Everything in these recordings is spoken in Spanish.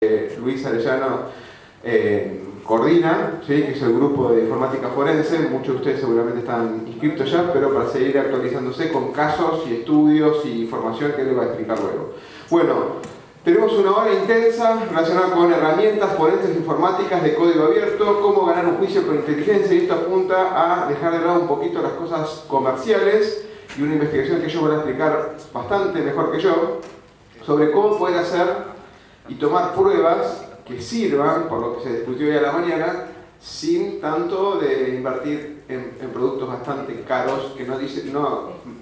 Luis Arellano coordina, ¿sí? Que es el grupo de informática forense. Muchos de ustedes seguramente están inscritos ya, pero para seguir actualizándose con casos y estudios y información que les va a explicar luego. Bueno, tenemos una hora intensa relacionada con herramientas forenses informáticas de código abierto, cómo ganar un juicio con inteligencia, y esto apunta a dejar de lado un poquito las cosas comerciales y una investigación que ellos van a explicar bastante mejor que yo sobre cómo poder hacer y tomar pruebas que sirvan, por lo que se discutió hoy a la mañana, sin tanto de invertir en productos bastante caros, que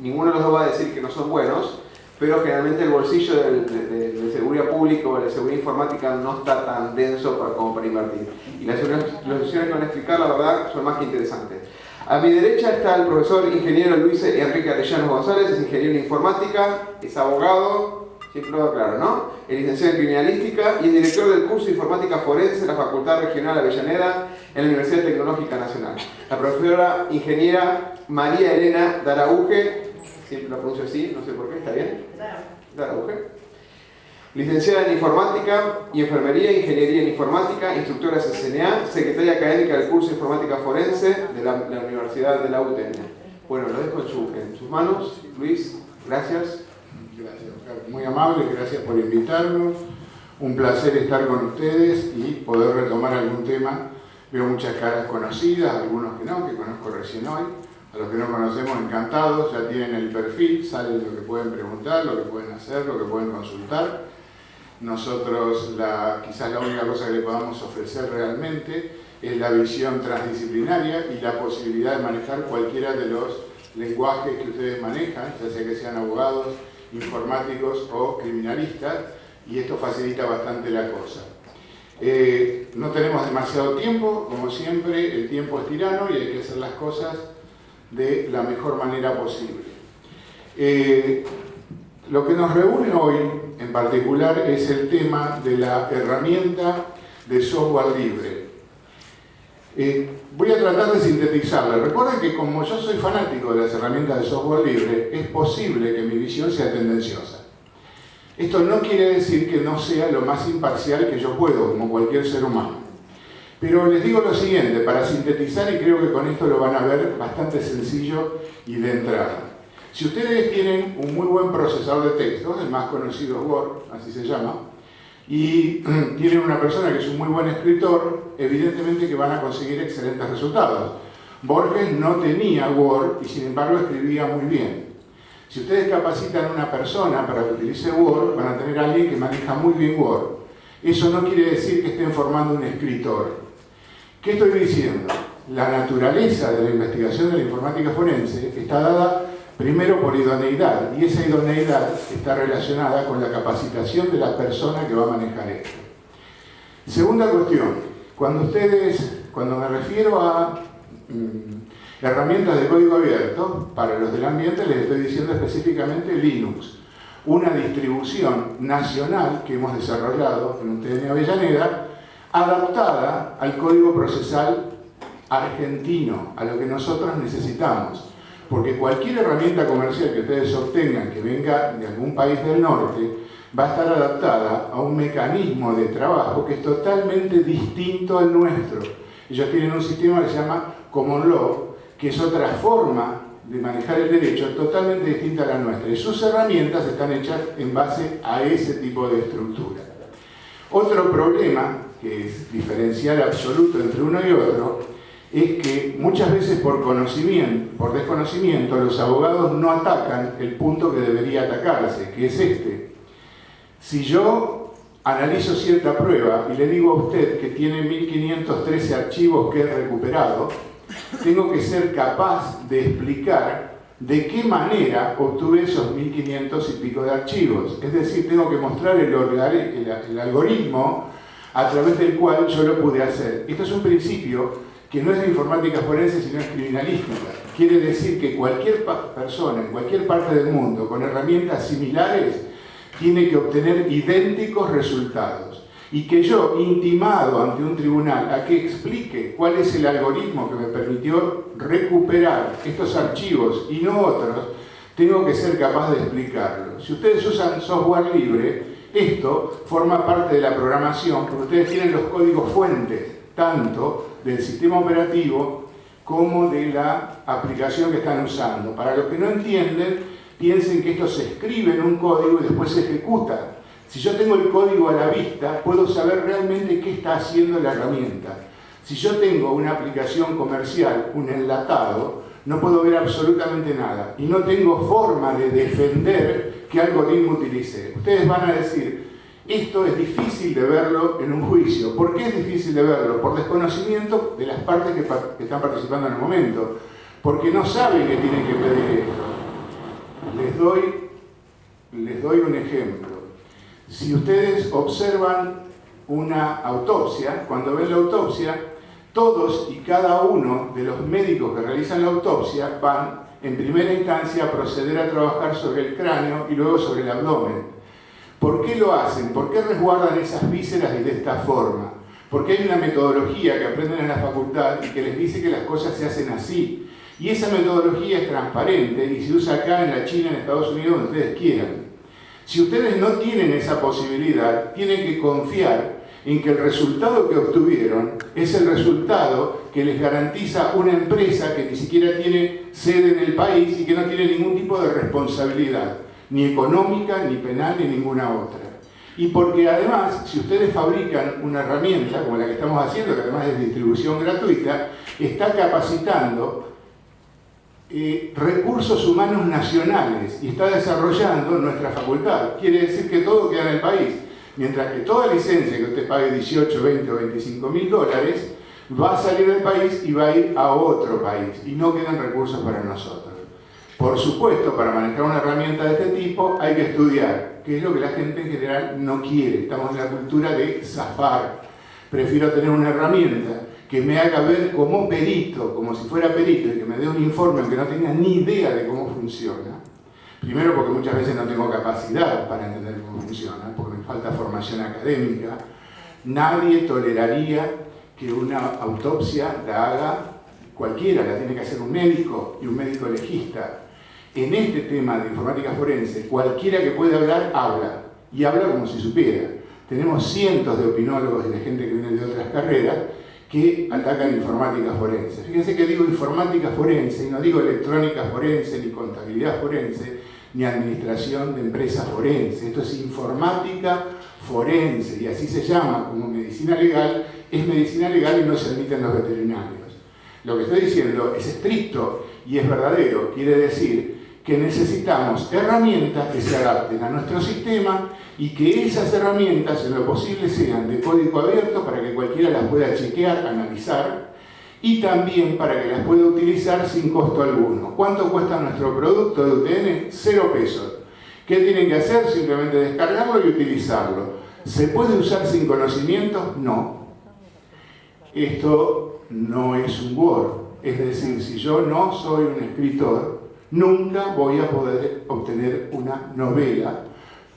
ninguno de los dos va a decir que no son buenos, pero generalmente el bolsillo de seguridad pública o de seguridad informática no está tan denso como para invertir. Y las soluciones que van a explicar, la verdad, son más que interesantes. A mi derecha está el profesor ingeniero Luis Enrique Arellano González, es ingeniero en informática, es abogado, siempre lo claro, ¿no? Es licenciado en criminalística y es director del curso de informática forense de la Facultad Regional Avellaneda en la Universidad Tecnológica Nacional. La profesora ingeniera María Elena Darauge, siempre la pronuncio así, no sé por qué, ¿está bien? Darauge. Licenciada en informática y enfermería, ingeniería en informática, instructora CCNA, secretaria académica del curso de informática forense de la Universidad de la UTN. Bueno, lo dejo en sus manos. Luis, gracias. Gracias, Oscar. Muy amable, gracias por invitarnos. Un placer estar con ustedes y poder retomar algún tema. Veo muchas caras conocidas, algunos que no, que conozco recién hoy. A los que no conocemos, encantados, ya tienen el perfil, sale lo que pueden preguntar, lo que pueden hacer, lo que pueden consultar. Nosotros, quizás la única cosa que le podamos ofrecer realmente es la visión transdisciplinaria y la posibilidad de manejar cualquiera de los lenguajes que ustedes manejan, ya sea que sean abogados, informáticos o criminalistas, y esto facilita bastante la cosa. No tenemos demasiado tiempo, como siempre, el tiempo es tirano y hay que hacer las cosas de la mejor manera posible. Lo que nos reúne hoy, en particular, es el tema de la herramienta de software libre. Voy a tratar de sintetizarla. Recuerden que como yo soy fanático de las herramientas de software libre, es posible que mi visión sea tendenciosa. Esto no quiere decir que no sea lo más imparcial que yo puedo, como cualquier ser humano. Pero les digo lo siguiente, para sintetizar, y creo que con esto lo van a ver bastante sencillo y de entrada. Si ustedes tienen un muy buen procesador de textos, el más conocido es Word, así se llama, y tienen una persona que es un muy buen escritor, evidentemente que van a conseguir excelentes resultados. Borges no tenía Word y sin embargo escribía muy bien. Si ustedes capacitan a una persona para que utilice Word, van a tener a alguien que maneja muy bien Word. Eso no quiere decir que estén formando un escritor. ¿Qué estoy diciendo? La naturaleza de la investigación de la informática forense está dada primero por idoneidad, y esa idoneidad está relacionada con la capacitación de la persona que va a manejar esto. Segunda cuestión, cuando me refiero a herramientas de código abierto, para los del ambiente les estoy diciendo específicamente Linux, una distribución nacional que hemos desarrollado en UTN Avellaneda, adaptada al código procesal argentino, a lo que nosotros necesitamos. Porque cualquier herramienta comercial que ustedes obtengan que venga de algún país del norte va a estar adaptada a un mecanismo de trabajo que es totalmente distinto al nuestro. Ellos tienen un sistema que se llama Common Law, que es otra forma de manejar el derecho totalmente distinta a la nuestra. Y sus herramientas están hechas en base a ese tipo de estructura. Otro problema, que es diferencial absoluto entre uno y otro, es que muchas veces por desconocimiento, los abogados no atacan el punto que debería atacarse, que es este. Si yo analizo cierta prueba y le digo a usted que tiene 1513 archivos que he recuperado, tengo que ser capaz de explicar de qué manera obtuve esos 1500 y pico de archivos. Es decir, tengo que mostrar el algoritmo a través del cual yo lo pude hacer. Esto es un principio que no es de informática forense, sino es criminalística. Quiere decir que cualquier persona en cualquier parte del mundo con herramientas similares tiene que obtener idénticos resultados. Y que yo, intimado ante un tribunal a que explique cuál es el algoritmo que me permitió recuperar estos archivos y no otros, tengo que ser capaz de explicarlo. Si ustedes usan software libre, Esto forma parte de la programación, porque ustedes tienen los códigos fuentes, tanto del sistema operativo como de la aplicación que están usando. Para los que no entienden, piensen que esto se escribe en un código y después se ejecuta. Si yo tengo el código a la vista, puedo saber realmente qué está haciendo la herramienta. Si yo tengo una aplicación comercial, un enlatado, no puedo ver absolutamente nada y no tengo forma de defender qué algoritmo utilicé. Ustedes van a decir, esto es difícil de verlo en un juicio. ¿Por qué es difícil de verlo? Por desconocimiento de las partes que están participando en el momento. Porque no saben que tienen que pedir esto. Les doy un ejemplo. Si ustedes observan una autopsia, cuando ven la autopsia, todos y cada uno de los médicos que realizan la autopsia van en primera instancia a proceder a trabajar sobre el cráneo y luego sobre el abdomen. ¿Por qué lo hacen? ¿Por qué resguardan esas vísceras de esta forma? Porque hay una metodología que aprenden en la facultad y que les dice que las cosas se hacen así. Y esa metodología es transparente y se usa acá en la China, en Estados Unidos, donde ustedes quieran. Si ustedes no tienen esa posibilidad, tienen que confiar en que el resultado que obtuvieron es el resultado que les garantiza una empresa que ni siquiera tiene sede en el país y que no tiene ningún tipo de responsabilidad, ni económica, ni penal, ni ninguna otra. Y porque además, si ustedes fabrican una herramienta como la que estamos haciendo, que además es de distribución gratuita, está capacitando recursos humanos nacionales y está desarrollando nuestra facultad. Quiere decir que todo queda en el país. Mientras que toda licencia que usted pague 18, 20 o 25 mil dólares va a salir del país y va a ir a otro país y no quedan recursos para nosotros. Por supuesto, para manejar una herramienta de este tipo hay que estudiar, que es lo que la gente en general no quiere. Estamos en la cultura de zafar. Prefiero tener una herramienta que me haga ver como perito, como si fuera perito, y que me dé un informe aunque no tenga ni idea de cómo funciona. Primero porque muchas veces no tengo capacidad para entender cómo funciona, porque me falta formación académica. Nadie toleraría que una autopsia la haga cualquiera, la tiene que hacer un médico y un médico legista. En este tema de informática forense, cualquiera que pueda hablar, habla. Y habla como si supiera. Tenemos cientos de opinólogos y de gente que viene de otras carreras que atacan informática forense. Fíjense que digo informática forense y no digo electrónica forense, ni contabilidad forense, ni administración de empresas forense. Esto es informática forense y así se llama como medicina legal. Es medicina legal y no se admiten los veterinarios. Lo que estoy diciendo es estricto y es verdadero. Quiere decir que necesitamos herramientas que se adapten a nuestro sistema y que esas herramientas en lo posible sean de código abierto para que cualquiera las pueda chequear, analizar y también para que las pueda utilizar sin costo alguno. ¿Cuánto cuesta nuestro producto de UTN? 0 pesos. ¿Qué tienen que hacer? Simplemente descargarlo y utilizarlo. ¿Se puede usar sin conocimiento? No. Esto no es un Word. Es decir, si yo no soy un escritor, nunca voy a poder obtener una novela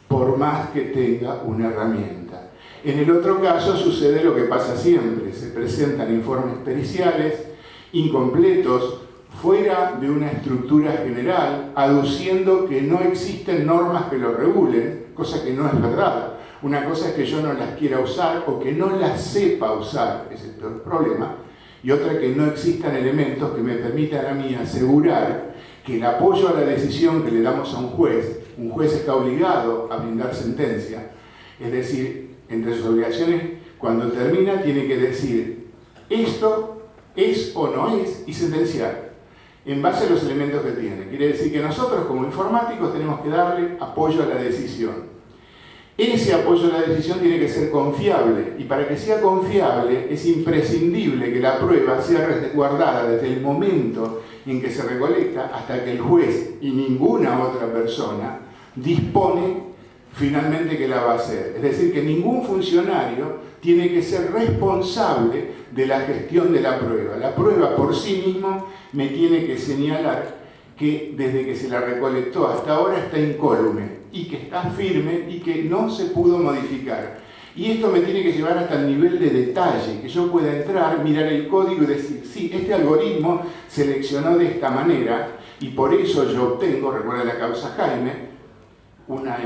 por más que tenga una herramienta. En el otro caso sucede lo que pasa siempre. Se presentan informes periciales incompletos, fuera de una estructura general, aduciendo que no existen normas que lo regulen, cosa que no es verdad. Una cosa es que yo no las quiera usar o que no las sepa usar, ese es el peor problema, y otra que no existan elementos que me permitan a mí asegurar que el apoyo a la decisión que le damos a un juez está obligado a brindar sentencia, es decir, entre sus obligaciones, cuando termina tiene que decir esto es o no es y sentenciar en base a los elementos que tiene. Quiere decir que nosotros como informáticos tenemos que darle apoyo a la decisión. Ese apoyo a la decisión tiene que ser confiable y para que sea confiable es imprescindible que la prueba sea resguardada desde el momento en que se recolecta hasta que el juez y ninguna otra persona dispone finalmente que la va a hacer. Es decir, que ningún funcionario tiene que ser responsable de la gestión de la prueba. La prueba por sí misma me tiene que señalar que desde que se la recolectó hasta ahora está incólume y que está firme y que no se pudo modificar. Y esto me tiene que llevar hasta el nivel de detalle, que yo pueda entrar, mirar el código y decir, sí, este algoritmo seleccionó de esta manera y por eso yo obtengo, recuerda la causa Jaime, una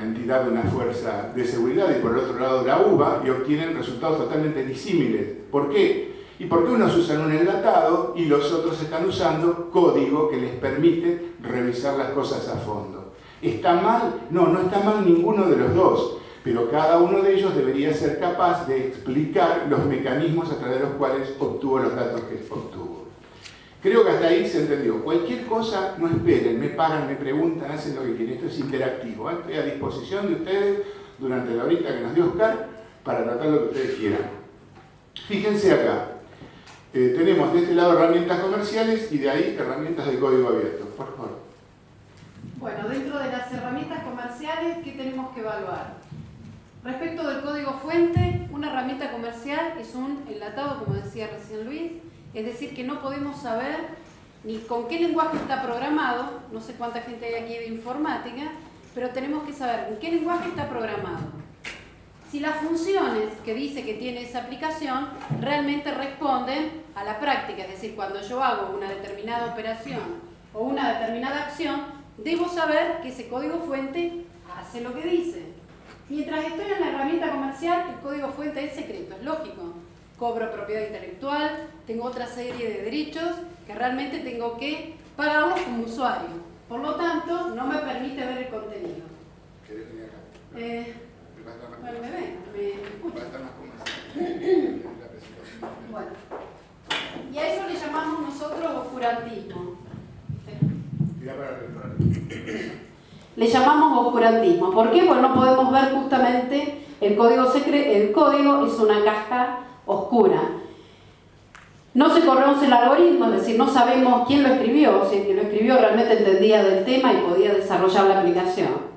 entidad, una fuerza de seguridad, y por el otro lado la UBA, y obtienen resultados totalmente disímiles. ¿Por qué? Y porque unos usan un enlatado y los otros están usando código que les permite revisar las cosas a fondo. ¿Está mal? No, no está mal ninguno de los dos, pero cada uno de ellos debería ser capaz de explicar los mecanismos a través de los cuales obtuvo los datos que obtuvo. Creo que hasta ahí se entendió. Cualquier cosa, no esperen, me pagan, me preguntan, hacen lo que quieren. Esto es interactivo. Estoy a disposición de ustedes durante la horita que nos dio Oscar para tratar lo que ustedes quieran. Fíjense acá. Tenemos de este lado herramientas comerciales y de ahí herramientas de código abierto. Por favor. Bueno, dentro de las herramientas comerciales, ¿qué tenemos que evaluar? Respecto del código fuente, una herramienta comercial es un enlatado, como decía recién Luis, es decir, que no podemos saber ni con qué lenguaje está programado, no sé cuánta gente hay aquí de informática, pero tenemos que saber en qué lenguaje está programado. Si las funciones que dice que tiene esa aplicación realmente responden a la práctica, es decir, cuando yo hago una determinada operación o una determinada acción, debo saber que ese código fuente hace lo que dice. Mientras estoy en la herramienta comercial, el código fuente es secreto, es lógico. Cobro propiedad intelectual, tengo otra serie de derechos que realmente tengo que pagarlos como usuario. Por lo tanto, no me permite ver el contenido. ¿Querés venir acá? Bueno, me ven, me escuchan. Bueno, y a eso le llamamos nosotros oscurantismo. Le llamamos oscurantismo. ¿Por qué? Porque no podemos ver justamente el código secreto. El código es una caja oscura. No se conoce el algoritmo, es decir, no sabemos quién lo escribió, si el que lo escribió realmente entendía del tema y podía desarrollar la aplicación.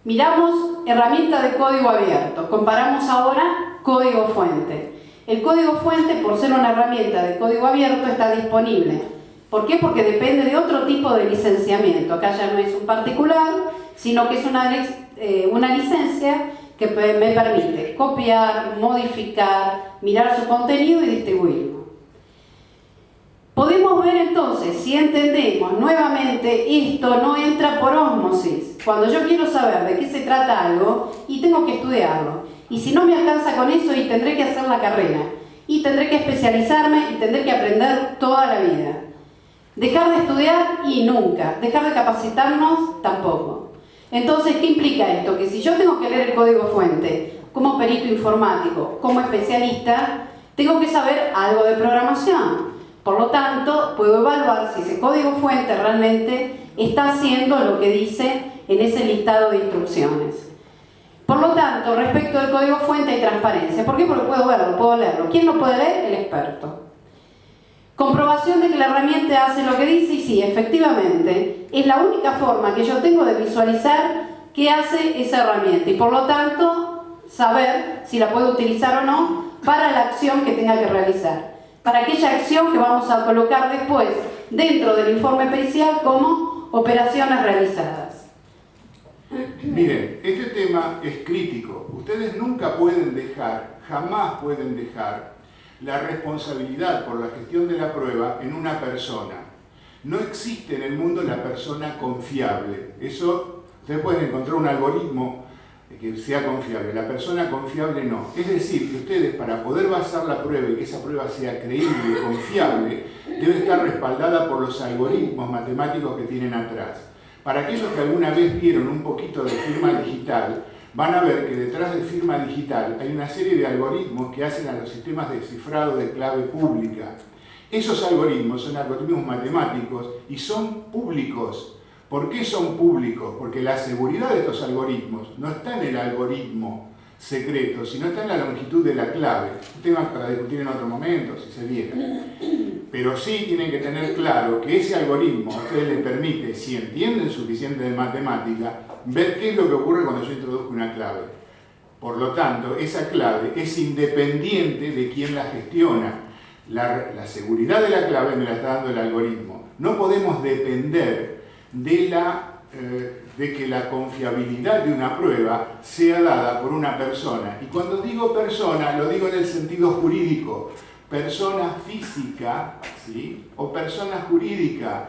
Miramos herramienta de código abierto, comparamos ahora código fuente. El código fuente, por ser una herramienta de código abierto, está disponible. ¿Por qué? Porque depende de otro tipo de licenciamiento. Acá ya no es un particular, sino que es una licencia que me permite copiar, modificar, mirar su contenido y distribuirlo. Podemos ver entonces, si entendemos nuevamente, esto no entra por ósmosis. Cuando yo quiero saber de qué se trata algo, y tengo que estudiarlo. Y si no me alcanza con eso, y tendré que hacer la carrera. Y tendré que especializarme y tendré que aprender toda la vida. Dejar de estudiar y nunca. Dejar de capacitarnos tampoco. Entonces, ¿qué implica esto? Que si yo tengo que leer el código fuente como perito informático, como especialista, tengo que saber algo de programación. Por lo tanto, puedo evaluar si ese código fuente realmente está haciendo lo que dice en ese listado de instrucciones. Por lo tanto, respecto del código fuente hay transparencia. ¿Por qué? Porque puedo verlo, puedo leerlo. ¿Quién lo puede leer? El experto. Comprobación de que la herramienta hace lo que dice, y sí, efectivamente, es la única forma que yo tengo de visualizar qué hace esa herramienta y por lo tanto saber si la puedo utilizar o no para la acción que tenga que realizar. Para aquella acción que vamos a colocar después dentro del informe pericial como operaciones realizadas. Miren, este tema es crítico. Ustedes nunca pueden dejar, jamás pueden dejar la responsabilidad por la gestión de la prueba en una persona. No existe en el mundo la persona confiable. Eso, ustedes pueden encontrar un algoritmo que sea confiable. La persona confiable no. Es decir, que ustedes, para poder basar la prueba y que esa prueba sea creíble y confiable, debe estar respaldada por los algoritmos matemáticos que tienen atrás. Para aquellos que alguna vez vieron un poquito de firma digital, van a ver que detrás de firma digital hay una serie de algoritmos que hacen a los sistemas de cifrado de clave pública. Esos algoritmos son algoritmos matemáticos y son públicos. ¿Por qué son públicos? Porque la seguridad de estos algoritmos no está en el algoritmo secreto, sino está en la longitud de la clave. Temas para discutir en otro momento, si se viera. Pero sí tienen que tener claro que ese algoritmo a ustedes les permite, si entienden suficiente de matemática, ver qué es lo que ocurre cuando yo introduzco una clave. Por lo tanto, esa clave es independiente de quién la gestiona. La seguridad de la clave me la está dando el algoritmo. No podemos depender de que la confiabilidad de una prueba sea dada por una persona. Y cuando digo persona, lo digo en el sentido jurídico. Persona física, ¿sí?, o persona jurídica.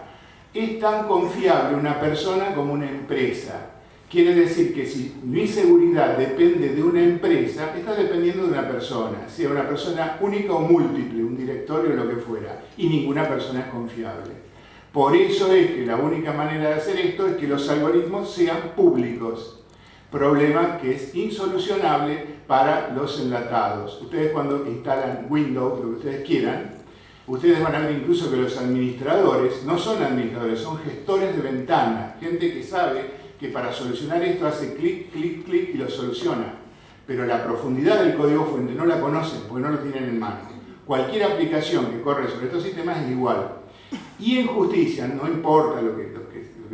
Es tan confiable una persona como una empresa. Quiere decir que si mi seguridad depende de una empresa, está dependiendo de una persona, sea una persona única o múltiple, un directorio o lo que fuera, y ninguna persona es confiable. Por eso es que la única manera de hacer esto es que los algoritmos sean públicos. Problema que es insolucionable para los enlatados. Ustedes cuando instalan Windows, lo que ustedes quieran, ustedes van a ver incluso que los administradores no son administradores, son gestores de ventana, gente que sabe que para solucionar esto hace clic, clic, clic y lo soluciona. Pero la profundidad del código fuente no la conocen porque no lo tienen en mano. Cualquier aplicación que corre sobre estos sistemas es igual. Y en justicia, no importa lo que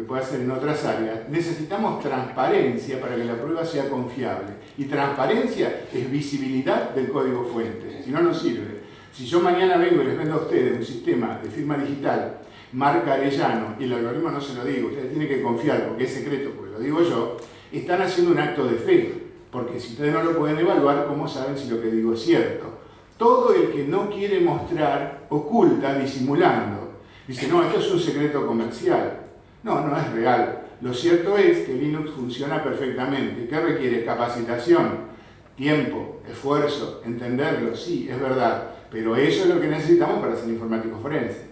pueda hacer en otras áreas, necesitamos transparencia para que la prueba sea confiable. Y transparencia es visibilidad del código fuente, si no, no sirve. Si yo mañana vengo y les vendo a ustedes un sistema de firma digital, marca Arellano, y el algoritmo no se lo digo, ustedes tienen que confiar porque es secreto, porque lo digo yo, están haciendo un acto de fe, porque si ustedes no lo pueden evaluar, ¿cómo saben si lo que digo es cierto? Todo el que no quiere mostrar, oculta disimulando. Dice, no, esto es un secreto comercial. No, no es real. Lo cierto es que Linux funciona perfectamente. ¿Qué requiere? Capacitación, tiempo, esfuerzo, entenderlo. Sí, es verdad. Pero eso es lo que necesitamos para ser informáticos forenses.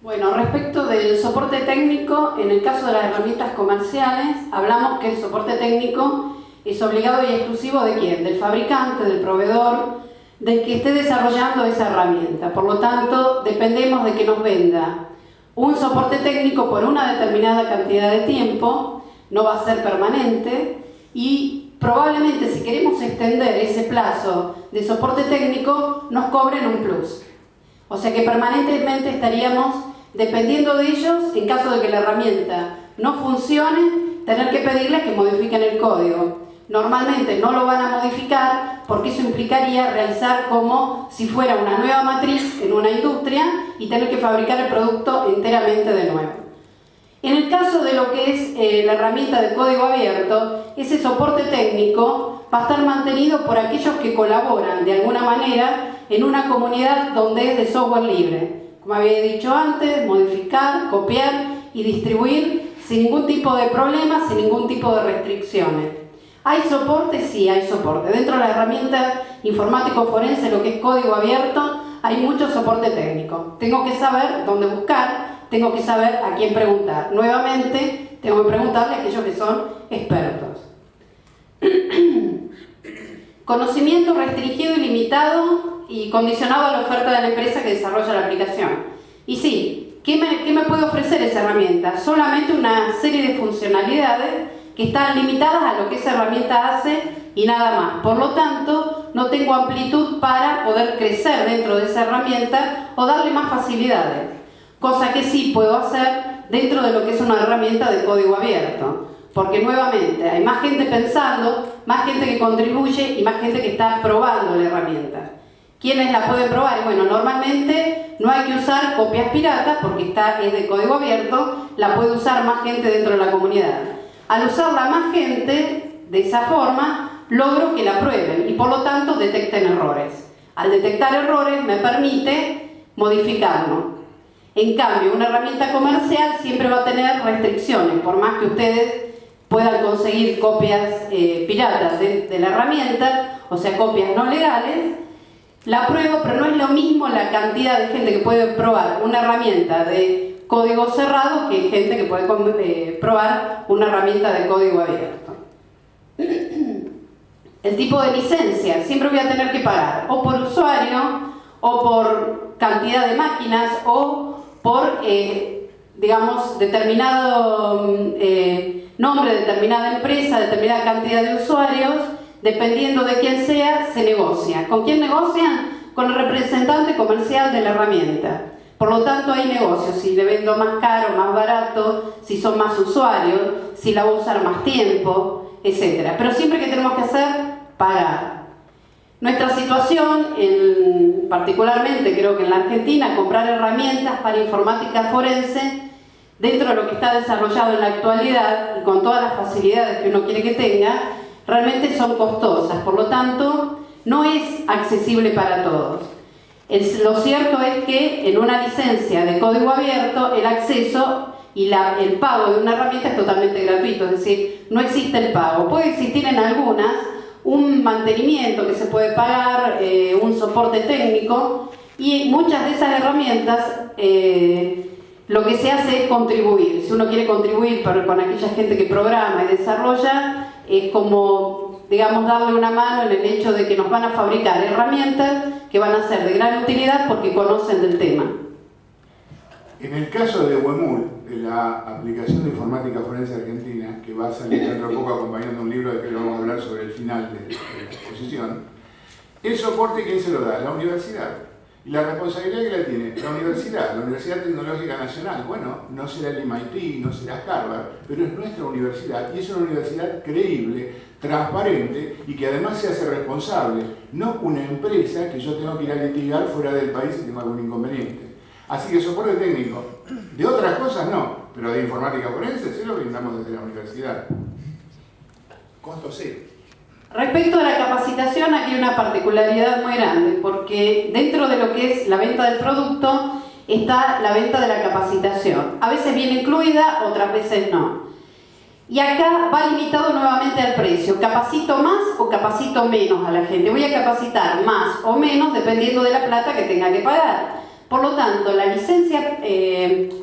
Bueno, respecto del soporte técnico, en el caso de las herramientas comerciales, hablamos que el soporte técnico es obligado y exclusivo ¿de quién? Del fabricante, del proveedor, del que esté desarrollando esa herramienta. Por lo tanto, dependemos de que nos venda un soporte técnico por una determinada cantidad de tiempo, no va a ser permanente, y probablemente si queremos extender ese plazo de soporte técnico, nos cobren un plus. O sea que permanentemente estaríamos dependiendo de ellos, en caso de que la herramienta no funcione, tener que pedirles que modifiquen el código. Normalmente no lo van a modificar porque eso implicaría realizar como si fuera una nueva matriz en una industria y tener que fabricar el producto enteramente de nuevo. En el caso de lo que es la herramienta de código abierto, ese soporte técnico va a estar mantenido por aquellos que colaboran de alguna manera en una comunidad donde es de software libre. Como había dicho antes, modificar, copiar y distribuir sin ningún tipo de problemas, sin ningún tipo de restricciones. ¿Hay soporte? Sí, hay soporte. Dentro de la herramienta informático forense, lo que es código abierto, hay mucho soporte técnico. Tengo que saber dónde buscar, tengo que saber a quién preguntar. Nuevamente, tengo que preguntarle a aquellos que son expertos. Conocimiento restringido y limitado y condicionado a la oferta de la empresa que desarrolla la aplicación. Y sí, ¿qué me puede ofrecer esa herramienta? Solamente una serie de funcionalidades que están limitadas a lo que esa herramienta hace y nada más. Por lo tanto, no tengo amplitud para poder crecer dentro de esa herramienta o darle más facilidades. Cosa que sí puedo hacer dentro de lo que es una herramienta de código abierto. Porque nuevamente hay más gente pensando, más gente que contribuye y más gente que está probando la herramienta. ¿Quiénes la pueden probar? Bueno, normalmente no hay que usar copias piratas porque es de código abierto, la puede usar más gente dentro de la comunidad. Al usarla más gente, de esa forma, logro que la prueben y por lo tanto detecten errores. Al detectar errores me permite modificarlo. En cambio, una herramienta comercial siempre va a tener restricciones, por más que ustedes puedan conseguir copias piratas de la herramienta, o sea, copias no legales, la pruebo, pero no es lo mismo la cantidad de gente que puede probar una herramienta de código cerrado que gente que puede probar una herramienta de código abierto. El tipo de licencia, siempre voy a tener que pagar, o por usuario, o por cantidad de máquinas, o por, digamos, determinado nombre de determinada empresa, determinada cantidad de usuarios, dependiendo de quién sea, se negocia. ¿Con quién negocian? Con el representante comercial de la herramienta. Por lo tanto, hay negocios, si le vendo más caro, más barato, si son más usuarios, si la voy a usar más tiempo, etc. Pero siempre que tenemos que hacer, pagar. Nuestra situación, particularmente creo que en la Argentina, comprar herramientas para informática forense, dentro de lo que está desarrollado en la actualidad y con todas las facilidades que uno quiere que tenga, realmente son costosas. Por lo tanto, no es accesible para todos. Lo cierto es que en una licencia de código abierto el acceso y el pago de una herramienta es totalmente gratuito, es decir, no existe el pago. Puede existir en algunas un mantenimiento que se puede pagar, un soporte técnico, y muchas de esas herramientas lo que se hace es contribuir. Si uno quiere contribuir con aquella gente que programa y desarrolla, es como, digamos, darle una mano en el hecho de que nos van a fabricar herramientas que van a ser de gran utilidad porque conocen del tema. En el caso de WEMUL, de la aplicación de informática forense argentina, que va a salir dentro de poco acompañando un libro de que lo vamos a hablar sobre el final de la exposición, el soporte, ¿quién se lo da? La universidad. Y la responsabilidad que la tiene la Universidad Tecnológica Nacional. Bueno, no será el MIT, no será Harvard, pero es nuestra universidad y es una universidad creíble, transparente y que además se hace responsable, no una empresa que yo tengo que ir a litigar fuera del país si tengo algún inconveniente. Así que soporte técnico, de otras cosas no, pero de informática forense sí lo brindamos desde la universidad. Costo cero. Respecto a la capacitación, aquí hay una particularidad muy grande, porque dentro de lo que es la venta del producto está la venta de la capacitación. A veces viene incluida, otras veces no. Y acá va limitado nuevamente al precio. ¿Capacito más o capacito menos a la gente? Voy a capacitar más o menos dependiendo de la plata que tenga que pagar. Por lo tanto, la licencia,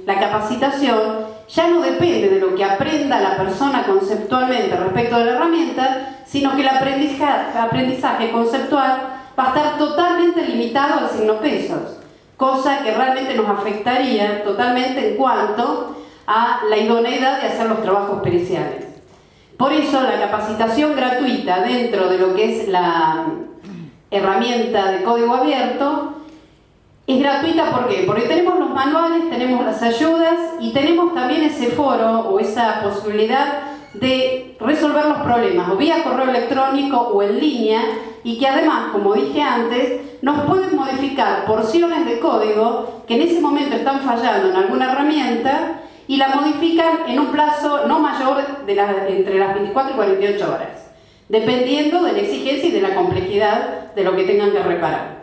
la capacitación, ya no depende de lo que aprenda la persona conceptualmente respecto de la herramienta, sino que el aprendizaje conceptual va a estar totalmente limitado al signo pesos, cosa que realmente nos afectaría totalmente en cuanto a la idoneidad de hacer los trabajos periciales. Por eso la capacitación gratuita dentro de lo que es la herramienta de código abierto es gratuita. ¿Por qué? Porque tenemos los manuales, tenemos las ayudas y tenemos también ese foro o esa posibilidad de resolver los problemas o vía correo electrónico o en línea, y que además, como dije antes, nos pueden modificar porciones de código que en ese momento están fallando en alguna herramienta y la modifican en un plazo no mayor de entre las 24 y 48 horas, dependiendo de la exigencia y de la complejidad de lo que tengan que reparar.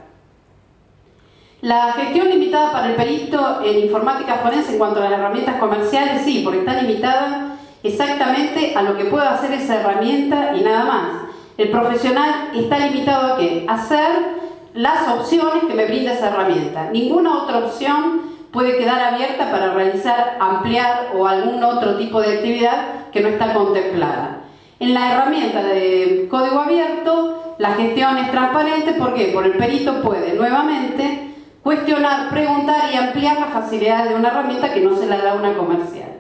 La gestión limitada para el perito en informática forense en cuanto a las herramientas comerciales, sí, porque está limitada exactamente a lo que pueda hacer esa herramienta y nada más. El profesional está limitado a ¿qué? A hacer las opciones que me brinda esa herramienta. Ninguna otra opción puede quedar abierta para realizar, ampliar o algún otro tipo de actividad que no está contemplada. En la herramienta de código abierto, la gestión es transparente. ¿Por qué? Porque el perito puede nuevamente cuestionar, preguntar y ampliar las facilidades de una herramienta que no se la da una comercial.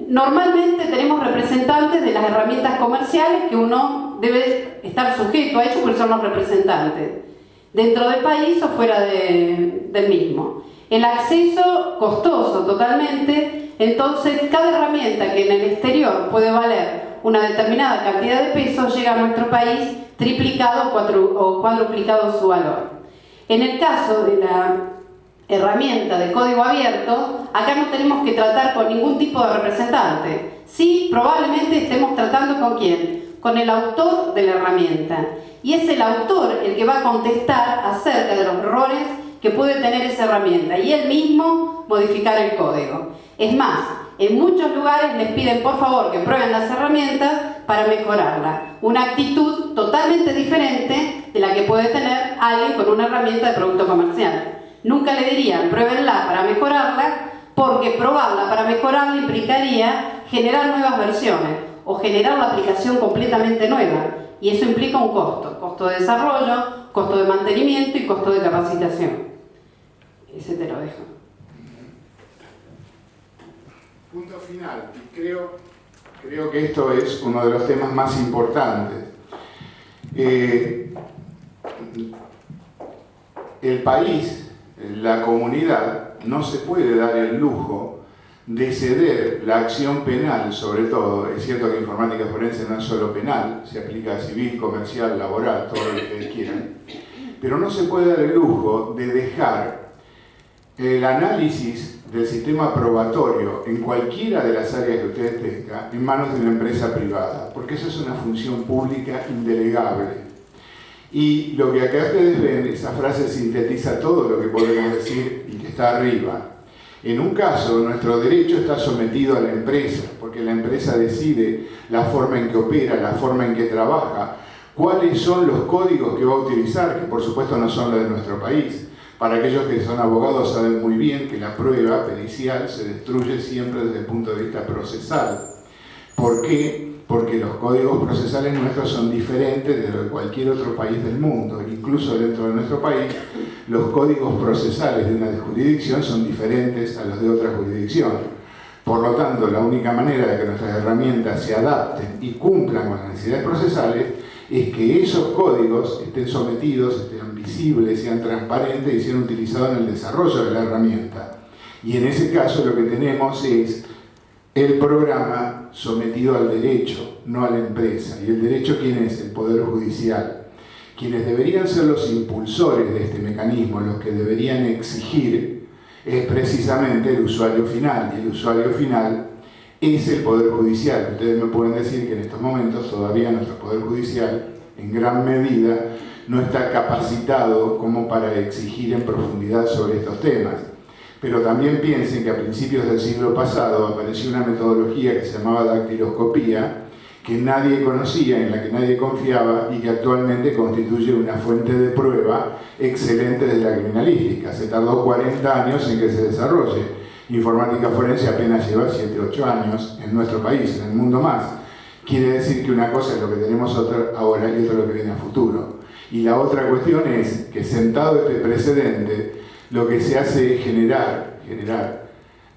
Normalmente tenemos representantes de las herramientas comerciales que uno debe estar sujeto a ellos porque son los representantes, dentro del país o fuera del mismo. El acceso costoso totalmente, entonces cada herramienta que en el exterior puede valer una determinada cantidad de pesos llega a nuestro país triplicado o cuadruplicado su valor. En el caso de la herramienta de código abierto, acá no tenemos que tratar con ningún tipo de representante. Sí, probablemente estemos tratando ¿con quién? Con el autor de la herramienta. Y es el autor el que va a contestar acerca de los errores que puede tener esa herramienta y él mismo modificar el código. Es más, en muchos lugares les piden por favor que prueben las herramientas para mejorarla. Una actitud totalmente diferente de la que puede tener alguien con una herramienta de producto comercial. Nunca le dirían pruébenla para mejorarla, porque probarla para mejorarla implicaría generar nuevas versiones o generar la aplicación completamente nueva, y eso implica un costo de desarrollo, costo de mantenimiento y costo de capacitación. Ese te lo dejo. Punto final. Y creo que esto es uno de los temas más importantes. El país, la comunidad, no se puede dar el lujo de ceder la acción penal, sobre todo. Es cierto que informática forense no es solo penal, se aplica a civil, comercial, laboral, todo lo que ustedes quieran, pero no se puede dar el lujo de dejar el análisis del sistema probatorio en cualquiera de las áreas que ustedes tengan en manos de una empresa privada, porque eso es una función pública indelegable. Y lo que acá ustedes ven, esa frase sintetiza todo lo que podemos decir y que está arriba. En un caso, nuestro derecho está sometido a la empresa, porque la empresa decide la forma en que opera, la forma en que trabaja, cuáles son los códigos que va a utilizar, que por supuesto no son los de nuestro país. Para aquellos que son abogados saben muy bien que la prueba pericial se destruye siempre desde el punto de vista procesal. ¿Por qué? Porque los códigos procesales nuestros son diferentes de los de cualquier otro país del mundo. Incluso dentro de nuestro país, los códigos procesales de una jurisdicción son diferentes a los de otra jurisdicción. Por lo tanto, la única manera de que nuestras herramientas se adapten y cumplan con las necesidades procesales es que esos códigos estén sometidos, estén visibles, sean transparentes y sean utilizados en el desarrollo de la herramienta. Y en ese caso lo que tenemos es el programa sometido al derecho, no a la empresa. ¿Y el derecho quién es? El Poder Judicial. Quienes deberían ser los impulsores de este mecanismo, los que deberían exigir, es precisamente el usuario final. Y el usuario final es el Poder Judicial. Ustedes me pueden decir que en estos momentos todavía nuestro Poder Judicial, en gran medida, no está capacitado como para exigir en profundidad sobre estos temas. Pero también piensen que a principios del siglo pasado apareció una metodología que se llamaba dactiloscopía, que nadie conocía, en la que nadie confiaba y que actualmente constituye una fuente de prueba excelente de la criminalística. Se tardó 40 años en que se desarrolle. Informática forense apenas lleva 7 u 8 años en nuestro país, en el mundo más. Quiere decir que una cosa es lo que tenemos ahora y otra lo que viene a futuro. Y la otra cuestión es que sentado este precedente, lo que se hace es generar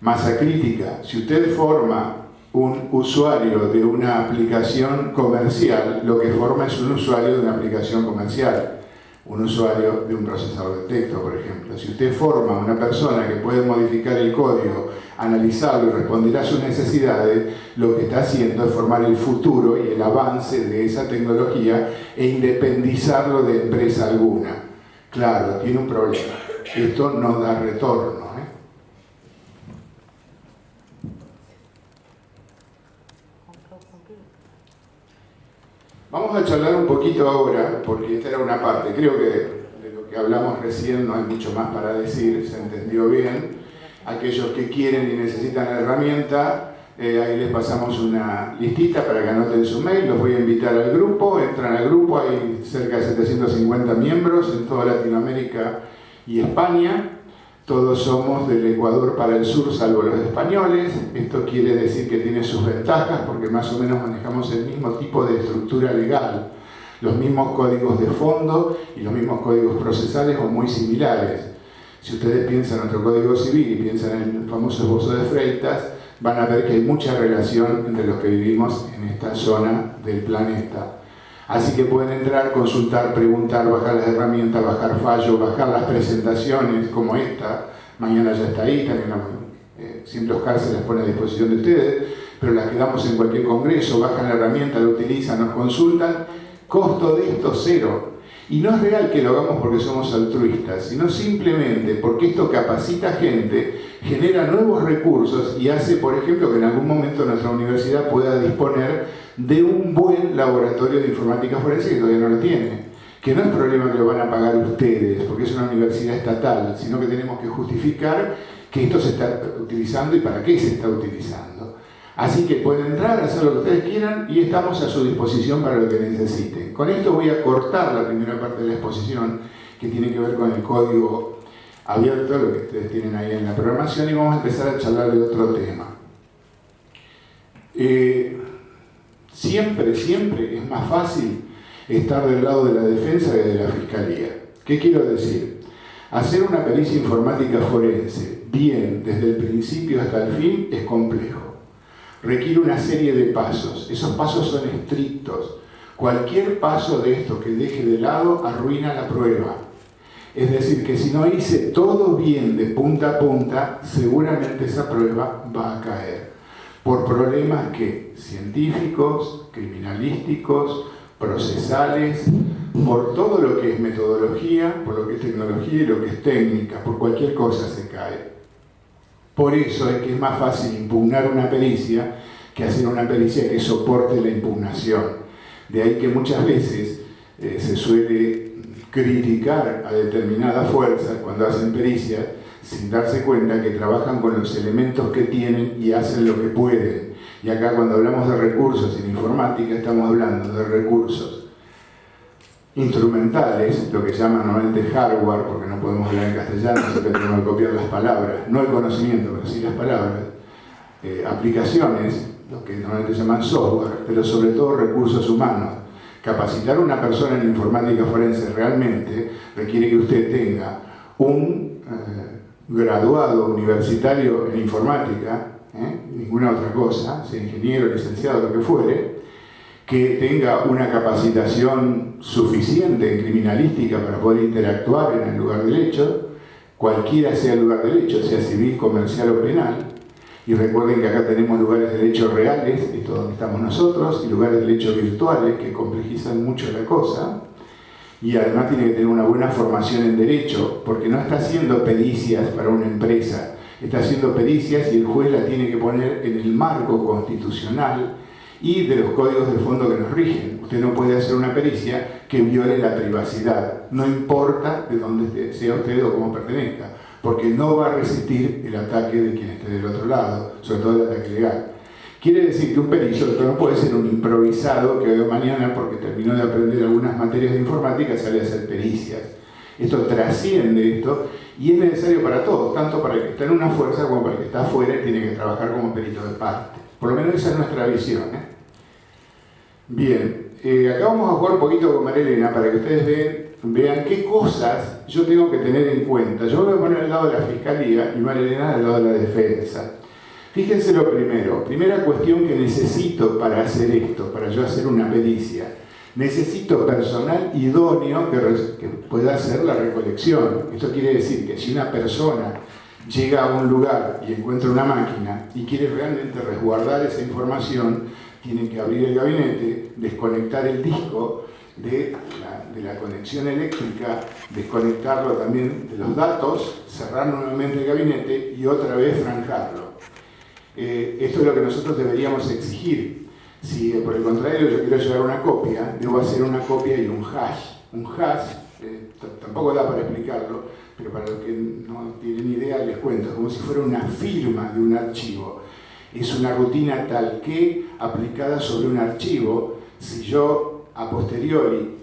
masa crítica. Si usted forma un usuario de una aplicación comercial, lo que forma es un usuario de una aplicación comercial, un usuario de un procesador de texto, por ejemplo. Si usted forma una persona que puede modificar el código, analizarlo y responder a sus necesidades, lo que está haciendo es formar el futuro y el avance de esa tecnología e independizarlo de empresa alguna. Claro, tiene un problema. Esto no da retorno. Vamos a charlar un poquito ahora, porque esta era una parte. Creo que de lo que hablamos recién no hay mucho más para decir, se entendió bien. Aquellos que quieren y necesitan la herramienta, ahí les pasamos una listita para que anoten su mail. Los voy a invitar al grupo, entran al grupo, hay cerca de 750 miembros en toda Latinoamérica y España. Todos somos del Ecuador para el sur, salvo los españoles. Esto quiere decir que tiene sus ventajas porque más o menos manejamos el mismo tipo de estructura legal, los mismos códigos de fondo y los mismos códigos procesales o muy similares. Si ustedes piensan en nuestro Código Civil y piensan en el famoso esbozo de Freitas, van a ver que hay mucha relación entre los que vivimos en esta zona del planeta. Así que pueden entrar, consultar, preguntar, bajar las herramientas, bajar fallos, bajar las presentaciones como esta. Mañana ya está ahí, también siempre Oscar se las pone a disposición de ustedes, pero las que damos en cualquier congreso, bajan la herramienta, la utilizan, nos consultan. Costo de esto cero. Y no es real que lo hagamos porque somos altruistas, sino simplemente porque esto capacita gente, genera nuevos recursos y hace, por ejemplo, que en algún momento nuestra universidad pueda disponer de un buen laboratorio de informática forense que todavía no lo tiene. Que no es problema que lo van a pagar ustedes, porque es una universidad estatal, sino que tenemos que justificar que esto se está utilizando y para qué se está utilizando. Así que pueden entrar, hacer lo que ustedes quieran y estamos a su disposición para lo que necesiten. Con esto voy a cortar la primera parte de la exposición, que tiene que ver con el código abierto, lo que ustedes tienen ahí en la programación, y vamos a empezar a charlar de otro tema. Siempre es más fácil estar del lado de la defensa que de la fiscalía. ¿Qué quiero decir? Hacer una pericia informática forense bien desde el principio hasta el fin es complejo. Requiere una serie de pasos. Esos pasos son estrictos. Cualquier paso de esto que deje de lado arruina la prueba. Es decir, que si no hice todo bien de punta a punta, seguramente esa prueba va a caer. Por problemas que científicos, criminalísticos, procesales, por todo lo que es metodología, por lo que es tecnología y lo que es técnica, por cualquier cosa se cae. Por eso es que es más fácil impugnar una pericia que hacer una pericia que soporte la impugnación. De ahí que muchas veces se suele criticar a determinadas fuerzas cuando hacen pericias sin darse cuenta que trabajan con los elementos que tienen y hacen lo que pueden. Y acá cuando hablamos de recursos en informática estamos hablando de recursos instrumentales, lo que llaman normalmente hardware, porque no podemos hablar en castellano, siempre tenemos que copiar las palabras, no el conocimiento, pero sí las palabras, aplicaciones, lo que normalmente llaman software, pero sobre todo recursos humanos. Capacitar a una persona en informática forense realmente requiere que usted tenga un graduado universitario en informática, ninguna otra cosa, sea ingeniero, licenciado, lo que fuere, que tenga una capacitación suficiente en criminalística para poder interactuar en el lugar del hecho, cualquiera sea el lugar del hecho, sea civil, comercial o penal. Y recuerden que acá tenemos lugares del hecho reales, esto es donde estamos nosotros, y lugares del hecho virtuales que complejizan mucho la cosa. Y además tiene que tener una buena formación en derecho, porque no está haciendo pericias para una empresa, está haciendo pericias y el juez la tiene que poner en el marco constitucional y de los códigos de fondo que nos rigen. Usted no puede hacer una pericia que viole la privacidad, no importa de dónde sea usted o cómo pertenezca, porque no va a resistir el ataque de quien esté del otro lado, sobre todo el ataque legal. Quiere decir que un perito no puede ser un improvisado que hoy o mañana, porque terminó de aprender algunas materias de informática, sale a hacer pericias. Esto trasciende esto y es necesario para todos, tanto para el que está en una fuerza como para el que está afuera y tiene que trabajar como perito de parte. Por lo menos esa es nuestra visión. Bien, acá vamos a jugar un poquito con María Elena para que ustedes vean qué cosas yo tengo que tener en cuenta. Yo me voy a poner al lado de la Fiscalía y María Elena al lado de la Defensa. Fíjense lo primero, primera cuestión que necesito para hacer esto, para yo hacer una pericia. Necesito personal idóneo que pueda hacer la recolección. Esto quiere decir que si una persona llega a un lugar y encuentra una máquina y quiere realmente resguardar esa información, tiene que abrir el gabinete, desconectar el disco de la conexión eléctrica, desconectarlo también de los datos, cerrar nuevamente el gabinete y otra vez franjarlo. Esto es lo que nosotros deberíamos exigir. Si por el contrario yo quiero llevar una copia, debo hacer una copia y un hash. Un hash, tampoco da para explicarlo, pero para los que no tienen idea les cuento, como si fuera una firma de un archivo. Es una rutina tal que aplicada sobre un archivo, si yo a posteriori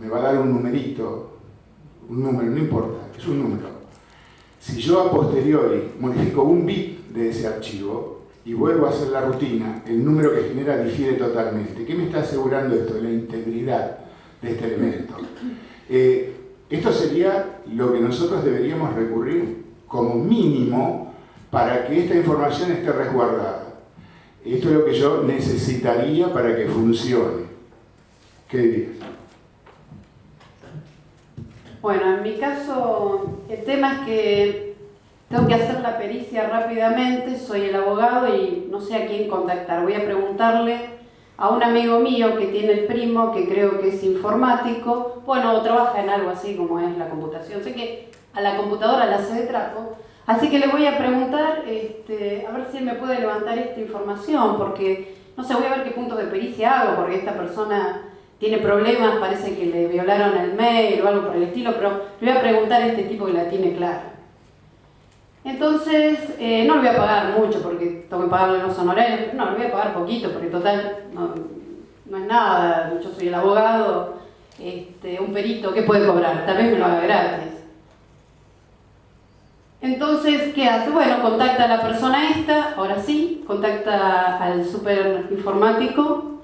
me va a dar un numerito, un número, no importa, es un número. Si yo a posteriori modifico un bit de ese archivo y vuelvo a hacer la rutina, el número que genera difiere totalmente. ¿Qué me está asegurando esto? La integridad de este elemento. Esto sería lo que nosotros deberíamos recurrir como mínimo para que esta información esté resguardada. Esto es lo que yo necesitaría para que funcione. ¿Qué dirías? Bueno, en mi caso, el tema es que tengo que hacer la pericia rápidamente, soy el abogado y no sé a quién contactar. Voy a preguntarle a un amigo mío que tiene el primo, que creo que es informático, bueno, trabaja en algo así como es la computación. Sé que a la computadora la hace de trapo, así que le voy a preguntar, a ver si él me puede levantar esta información, porque, no sé, voy a ver qué puntos de pericia hago, porque esta persona tiene problemas, parece que le violaron el mail o algo por el estilo, pero le voy a preguntar a este tipo que la tiene clara. Entonces, no le voy a pagar mucho porque tengo que pagarle los honorarios, no, le voy a pagar poquito porque total no es nada, yo soy el abogado, un perito, ¿qué puede cobrar? Tal vez me lo haga gratis. Entonces, ¿qué hace? Bueno, contacta a la persona esta, ahora sí, contacta al superinformático,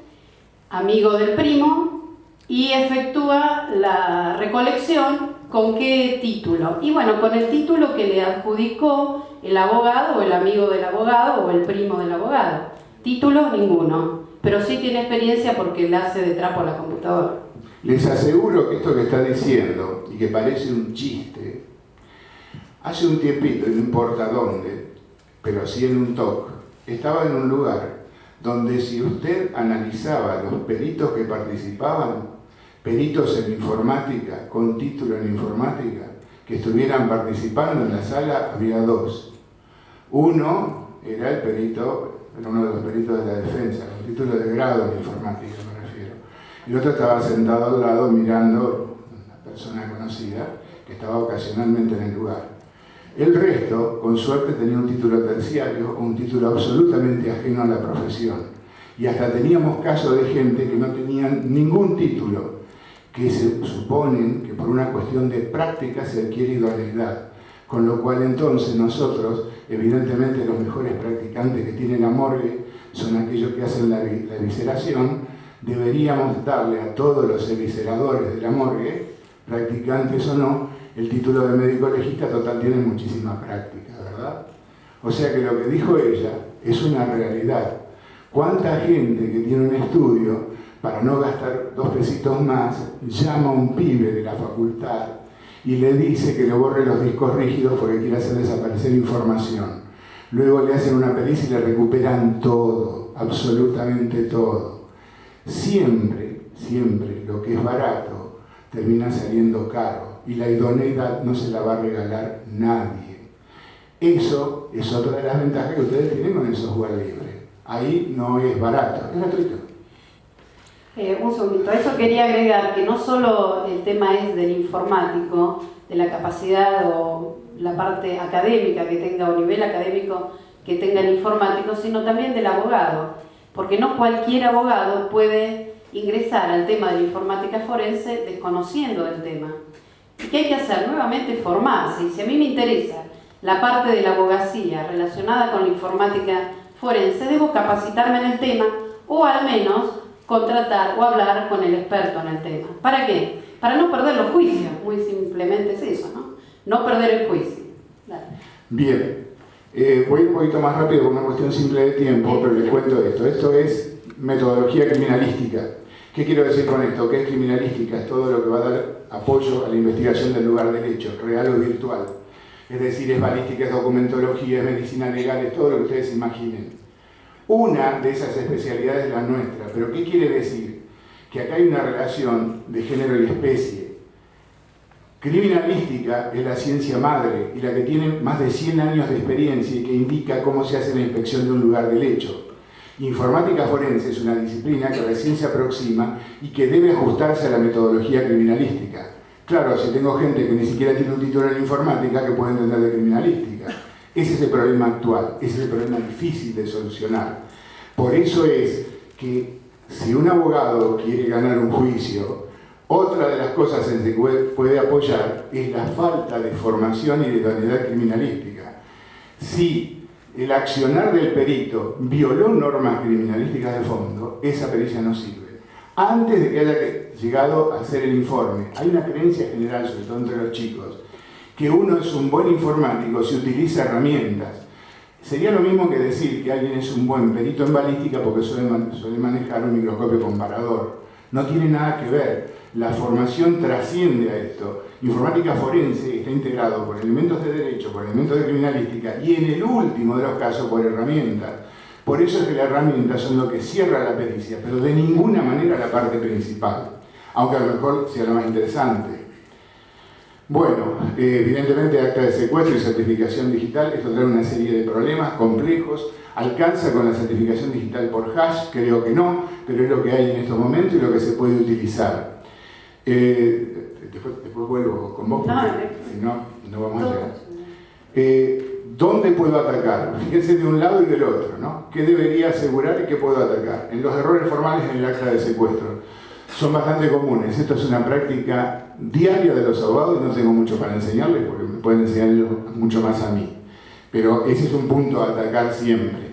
amigo del primo, y efectúa la recolección. ¿Con qué título? Y bueno, con el título que le adjudicó el abogado o el amigo del abogado o el primo del abogado. Título, ninguno, pero sí tiene experiencia porque le hace de trapo a la computadora. Les aseguro que esto que está diciendo, y que parece un chiste, hace un tiempito, no importa dónde, pero sí en un talk, estaba en un lugar donde si usted analizaba los peritos que participaban, peritos en informática, con título en informática, que estuvieran participando en la sala, había dos. Uno era era uno de los peritos de la defensa, con título de grado en informática me refiero. y otro estaba sentado al lado mirando a una persona conocida que estaba ocasionalmente en el lugar. El resto, con suerte, tenía un título terciario o un título absolutamente ajeno a la profesión. Y hasta teníamos casos de gente que no tenían ningún título, que se suponen que por una cuestión de práctica se adquiere idoneidad. Con lo cual entonces nosotros, evidentemente los mejores practicantes que tiene la morgue son aquellos que hacen la evisceración. Deberíamos darle a todos los evisceradores de la morgue, practicantes o no, el título de médico legista. Total, tienen muchísima práctica, ¿verdad? O sea que lo que dijo ella es una realidad. ¿Cuánta gente que tiene un estudio, para no gastar 2 pesitos más, llama a un pibe de la facultad y le dice que le borre los discos rígidos porque quiere hacer desaparecer información? Luego le hacen una pericia y le recuperan todo, absolutamente todo. Siempre, siempre lo que es barato termina saliendo caro y la idoneidad no se la va a regalar nadie. Eso es otra de las ventajas que ustedes tienen con el software libre. Ahí no es barato, es gratuito. Un segundito, a eso quería agregar que no solo el tema es del informático, de la capacidad o la parte académica que tenga o nivel académico que tenga el informático, sino también del abogado, porque no cualquier abogado puede ingresar al tema de la informática forense desconociendo del tema. ¿Y qué hay que hacer? Nuevamente formarse. Y si a mí me interesa la parte de la abogacía relacionada con la informática forense, debo capacitarme en el tema o al menos contratar o hablar con el experto en el tema. ¿Para qué? Para no perder los juicios. Muy simplemente es eso, ¿no? No perder el juicio. Dale. Bien. Voy un poquito más rápido por una cuestión simple de tiempo, pero les cuento esto. Esto es metodología criminalística. ¿Qué quiero decir con esto? ¿Qué es criminalística? Es todo lo que va a dar apoyo a la investigación del lugar del hecho, real o virtual. Es decir, es balística, es documentología, es medicina legal, es todo lo que ustedes imaginen. Una de esas especialidades es la nuestra. ¿Pero qué quiere decir? Que acá hay una relación de género y especie. Criminalística es la ciencia madre y la que tiene más de 100 años de experiencia y que indica cómo se hace la inspección de un lugar del hecho. Informática forense es una disciplina que recién se aproxima y que debe ajustarse a la metodología criminalística. Claro, si tengo gente que ni siquiera tiene un título en informática, que puede entender de criminalística. Ese es el problema actual, ese es el problema difícil de solucionar. Por eso es que si un abogado quiere ganar un juicio, otra de las cosas en que puede apoyar es la falta de formación y de idoneidad criminalística. Si el accionar del perito violó normas criminalísticas de fondo, esa pericia no sirve. Antes de que haya llegado a hacer el informe, hay una creencia general, sobre todo entre los chicos, que uno es un buen informático si utiliza herramientas. Sería lo mismo que decir que alguien es un buen perito en balística porque suele manejar un microscopio comparador. No tiene nada que ver. La formación trasciende a esto. Informática forense está integrado por elementos de derecho, por elementos de criminalística y en el último de los casos por herramientas. Por eso es que las herramientas son lo que cierra la pericia, pero de ninguna manera la parte principal, aunque a lo mejor sea lo más interesante. Bueno, evidentemente acta de secuestro y certificación digital, esto trae una serie de problemas complejos. ¿Alcanza con la certificación digital por hash? Creo que no, pero es lo que hay en estos momentos y lo que se puede utilizar. Después vuelvo con vos, porque si no, no vamos a llegar. ¿Dónde puedo atacar? Fíjense de un lado y del otro, ¿no? ¿Qué debería asegurar y qué puedo atacar? En los errores formales en el acta de secuestro son bastante comunes. Esto es una práctica diaria de los abogados, no tengo mucho para enseñarles porque me pueden enseñar mucho más a mí. Pero ese es un punto a atacar siempre.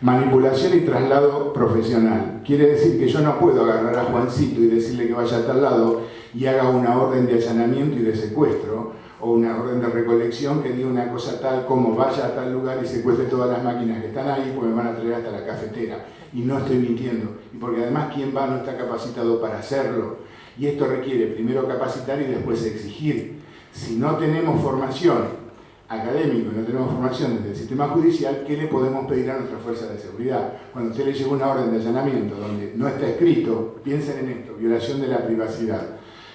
Manipulación y traslado profesional. Quiere decir que yo no puedo agarrar a Juancito y decirle que vaya a tal lado y haga una orden de allanamiento y de secuestro, o una orden de recolección que diga una cosa tal como vaya a tal lugar y secuestre todas las máquinas que están ahí porque me van a traer hasta la cafetera. Y no estoy mintiendo. Y porque además quien va no está capacitado para hacerlo. Y esto requiere primero capacitar y después exigir. Si no tenemos formación académica y no tenemos formación desde el sistema judicial, ¿qué le podemos pedir a nuestras fuerzas de seguridad? Cuando usted le llega una orden de allanamiento donde no está escrito, piensen en esto, violación de la privacidad.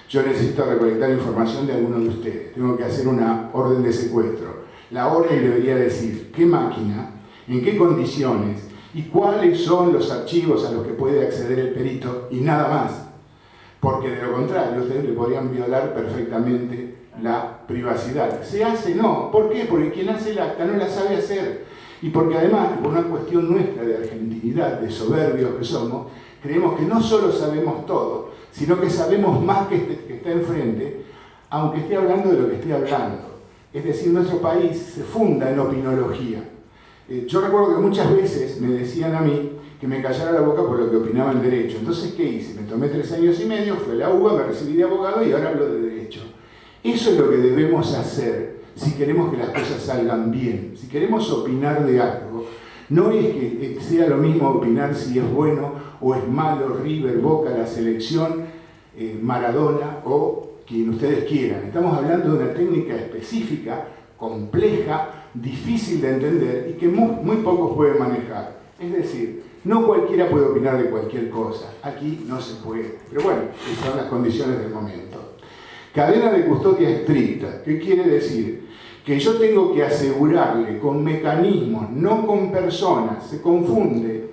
Yo necesito recolectar información de alguno de ustedes. Tengo que hacer una orden de secuestro. La orden debería decir qué máquina, en qué condiciones y cuáles son los archivos a los que puede acceder el perito y nada más. porque de lo contrario ustedes le podrían violar perfectamente la privacidad. ¿Se hace? No. ¿Por qué? Porque quien hace el acta no la sabe hacer. Y porque además, por una cuestión nuestra de argentinidad, de soberbios que somos, creemos que no solo sabemos todo, sino que sabemos más que está enfrente, aunque esté hablando de lo que esté hablando. Es decir, nuestro país se funda en opinología. Yo recuerdo que muchas veces me decían a mí que me callara la boca por lo que opinaba en derecho. Entonces, ¿qué hice? Me tomé 3 años y medio, fui a la UBA, me recibí de abogado y ahora hablo de derecho. Eso es lo que debemos hacer si queremos que las cosas salgan bien. Si queremos opinar de algo, no es que sea lo mismo opinar si es bueno o es malo, River, Boca, la selección, Maradona o quien ustedes quieran. Estamos hablando de una técnica específica, compleja, difícil de entender y que muy pocos pueden manejar. Es decir, no cualquiera puede opinar de cualquier cosa. Aquí no se puede. Pero bueno, esas son las condiciones del momento. Cadena de custodia estricta. ¿Qué quiere decir? Que yo tengo que asegurarle con mecanismos, no con personas. Se confunde.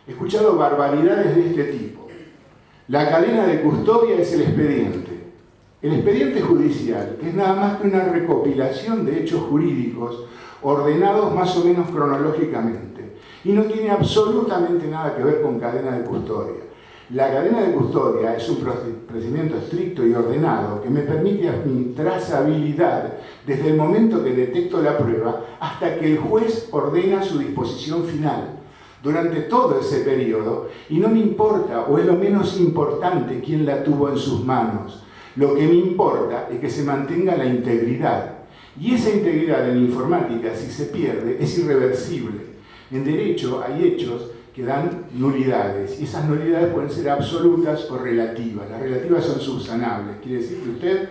He escuchado barbaridades de este tipo. La cadena de custodia es el expediente. El expediente judicial es nada más que una recopilación de hechos jurídicos ordenados más o menos cronológicamente. Y no tiene absolutamente nada que ver con cadena de custodia. La cadena de custodia es un procedimiento estricto y ordenado que me permite mi trazabilidad desde el momento que detecto la prueba hasta que el juez ordena su disposición final. Durante todo ese periodo, y no me importa, o es lo menos importante, quién la tuvo en sus manos. Lo que me importa es que se mantenga la integridad. Y esa integridad en informática, si se pierde, es irreversible. En derecho hay hechos que dan nulidades, y esas nulidades pueden ser absolutas o relativas. Las relativas son subsanables, quiere decir que usted,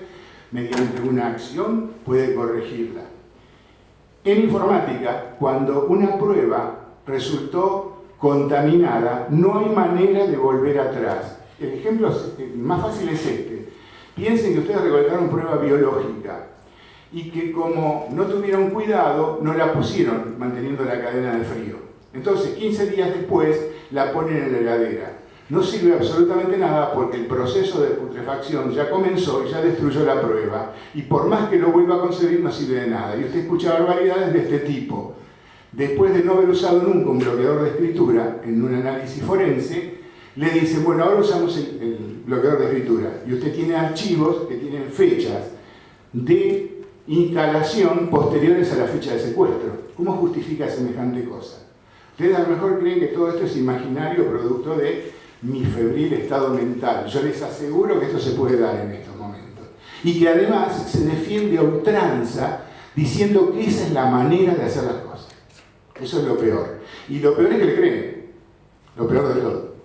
mediante una acción, puede corregirla. En informática, cuando una prueba resultó contaminada, no hay manera de volver atrás. El ejemplo más fácil es este. Piensen que ustedes recolectaron prueba biológica y que como no tuvieron cuidado, no la pusieron manteniendo la cadena de frío. Entonces, 15 días después, la ponen en la heladera. No sirve absolutamente nada porque el proceso de putrefacción ya comenzó y ya destruyó la prueba. Y por más que lo vuelva a conseguir, no sirve de nada. Y usted escucha barbaridades de este tipo. Después de no haber usado nunca un bloqueador de escritura en un análisis forense, le dicen, bueno, ahora usamos el bloqueador de escritura. Y usted tiene archivos que tienen fechas de instalación posteriores a la fecha de secuestro. ¿Cómo justifica semejante cosa? Ustedes a lo mejor creen que todo esto es imaginario, producto de mi febril estado mental. Yo les aseguro que esto se puede dar en estos momentos. Y que además se defiende a ultranza diciendo que esa es la manera de hacer las cosas. Eso es lo peor. Y lo peor es que le creen. Lo peor de todo.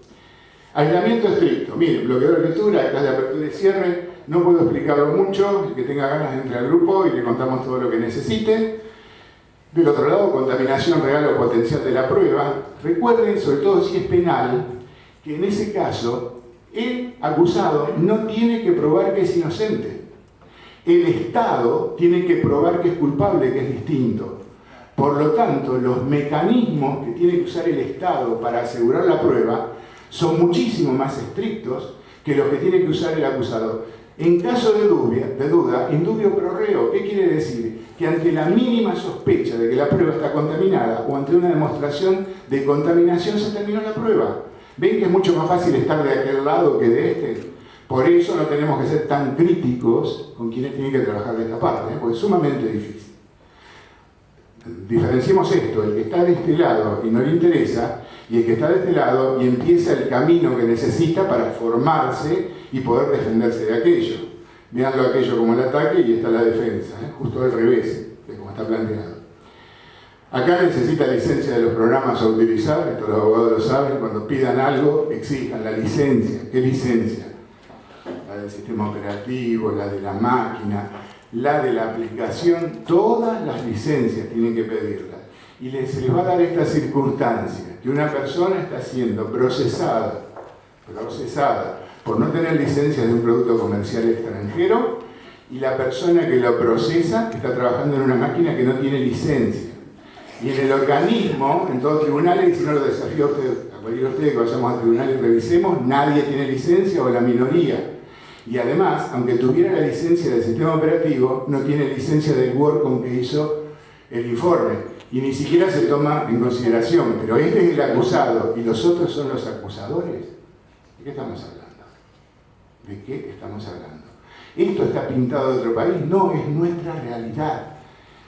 Aislamiento estricto. Miren, bloqueador de escritura, acá de apertura y cierre. No puedo explicarlo mucho. El que tenga ganas de entrar al grupo y le contamos todo lo que necesite. Del otro lado, contaminación real o potencial de la prueba. Recuerden, sobre todo si es penal, que en ese caso el acusado no tiene que probar que es inocente. El Estado tiene que probar que es culpable, que es distinto. Por lo tanto, los mecanismos que tiene que usar el Estado para asegurar la prueba son muchísimo más estrictos que los que tiene que usar el acusado. En caso de duda, indubio pro reo. ¿Qué quiere decir? Que ante la mínima sospecha de que la prueba está contaminada o ante una demostración de contaminación se terminó la prueba. ¿Ven que es mucho más fácil estar de aquel lado que de este? Por eso no tenemos que ser tan críticos con quienes tienen que trabajar de esta parte, porque es sumamente difícil. Diferenciemos esto, el que está de este lado y no le interesa, y el que está de este lado y empieza el camino que necesita para formarse y poder defenderse de aquello. Veanlo aquello como el ataque y está la defensa, justo al revés de como está planteado. Acá necesita licencia de los programas a utilizar, esto los abogados lo saben, cuando pidan algo exijan la licencia. ¿Qué licencia? La del sistema operativo, la de la máquina, la de la aplicación, todas las licencias tienen que pedirlas. Y se les va a dar esta circunstancia, que una persona está siendo procesada por no tener licencia de un producto comercial extranjero y la persona que lo procesa está trabajando en una máquina que no tiene licencia. Y en el organismo, en todos los tribunales, y si no lo desafío a ustedes, a cualquiera de ustedes que vayamos al tribunal y revisemos, nadie tiene licencia o la minoría. Y además, aunque tuviera la licencia del sistema operativo, no tiene licencia del Word con que hizo el informe. Y ni siquiera se toma en consideración. Pero este es el acusado y los otros son los acusadores. ¿De qué estamos hablando? ¿De qué estamos hablando? ¿Esto está pintado de otro país? No, es nuestra realidad.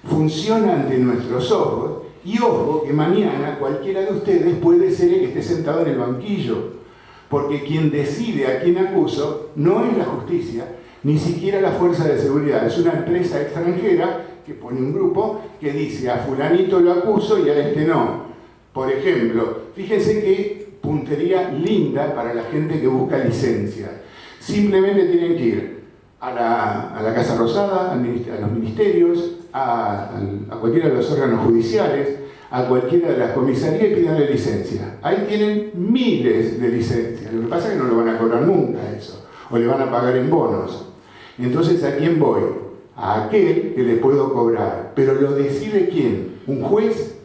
Funciona ante nuestros ojos y ojo que mañana cualquiera de ustedes puede ser el que esté sentado en el banquillo. Porque quien decide a quién acuso no es la justicia, ni siquiera la fuerza de seguridad. Es una empresa extranjera que pone un grupo que dice a fulanito lo acuso y a este no. Por ejemplo, fíjense qué puntería linda para la gente que busca licencia. Simplemente tienen que ir a la Casa Rosada, a los ministerios, a cualquiera de los órganos judiciales, a cualquiera de las comisarías y pidanle licencia. Ahí tienen miles de licencias. Lo que pasa es que no lo van a cobrar nunca eso, o le van a pagar en bonos. Entonces, ¿a quién voy? A aquel que le puedo cobrar. ¿Pero lo decide quién? ¿Un juez?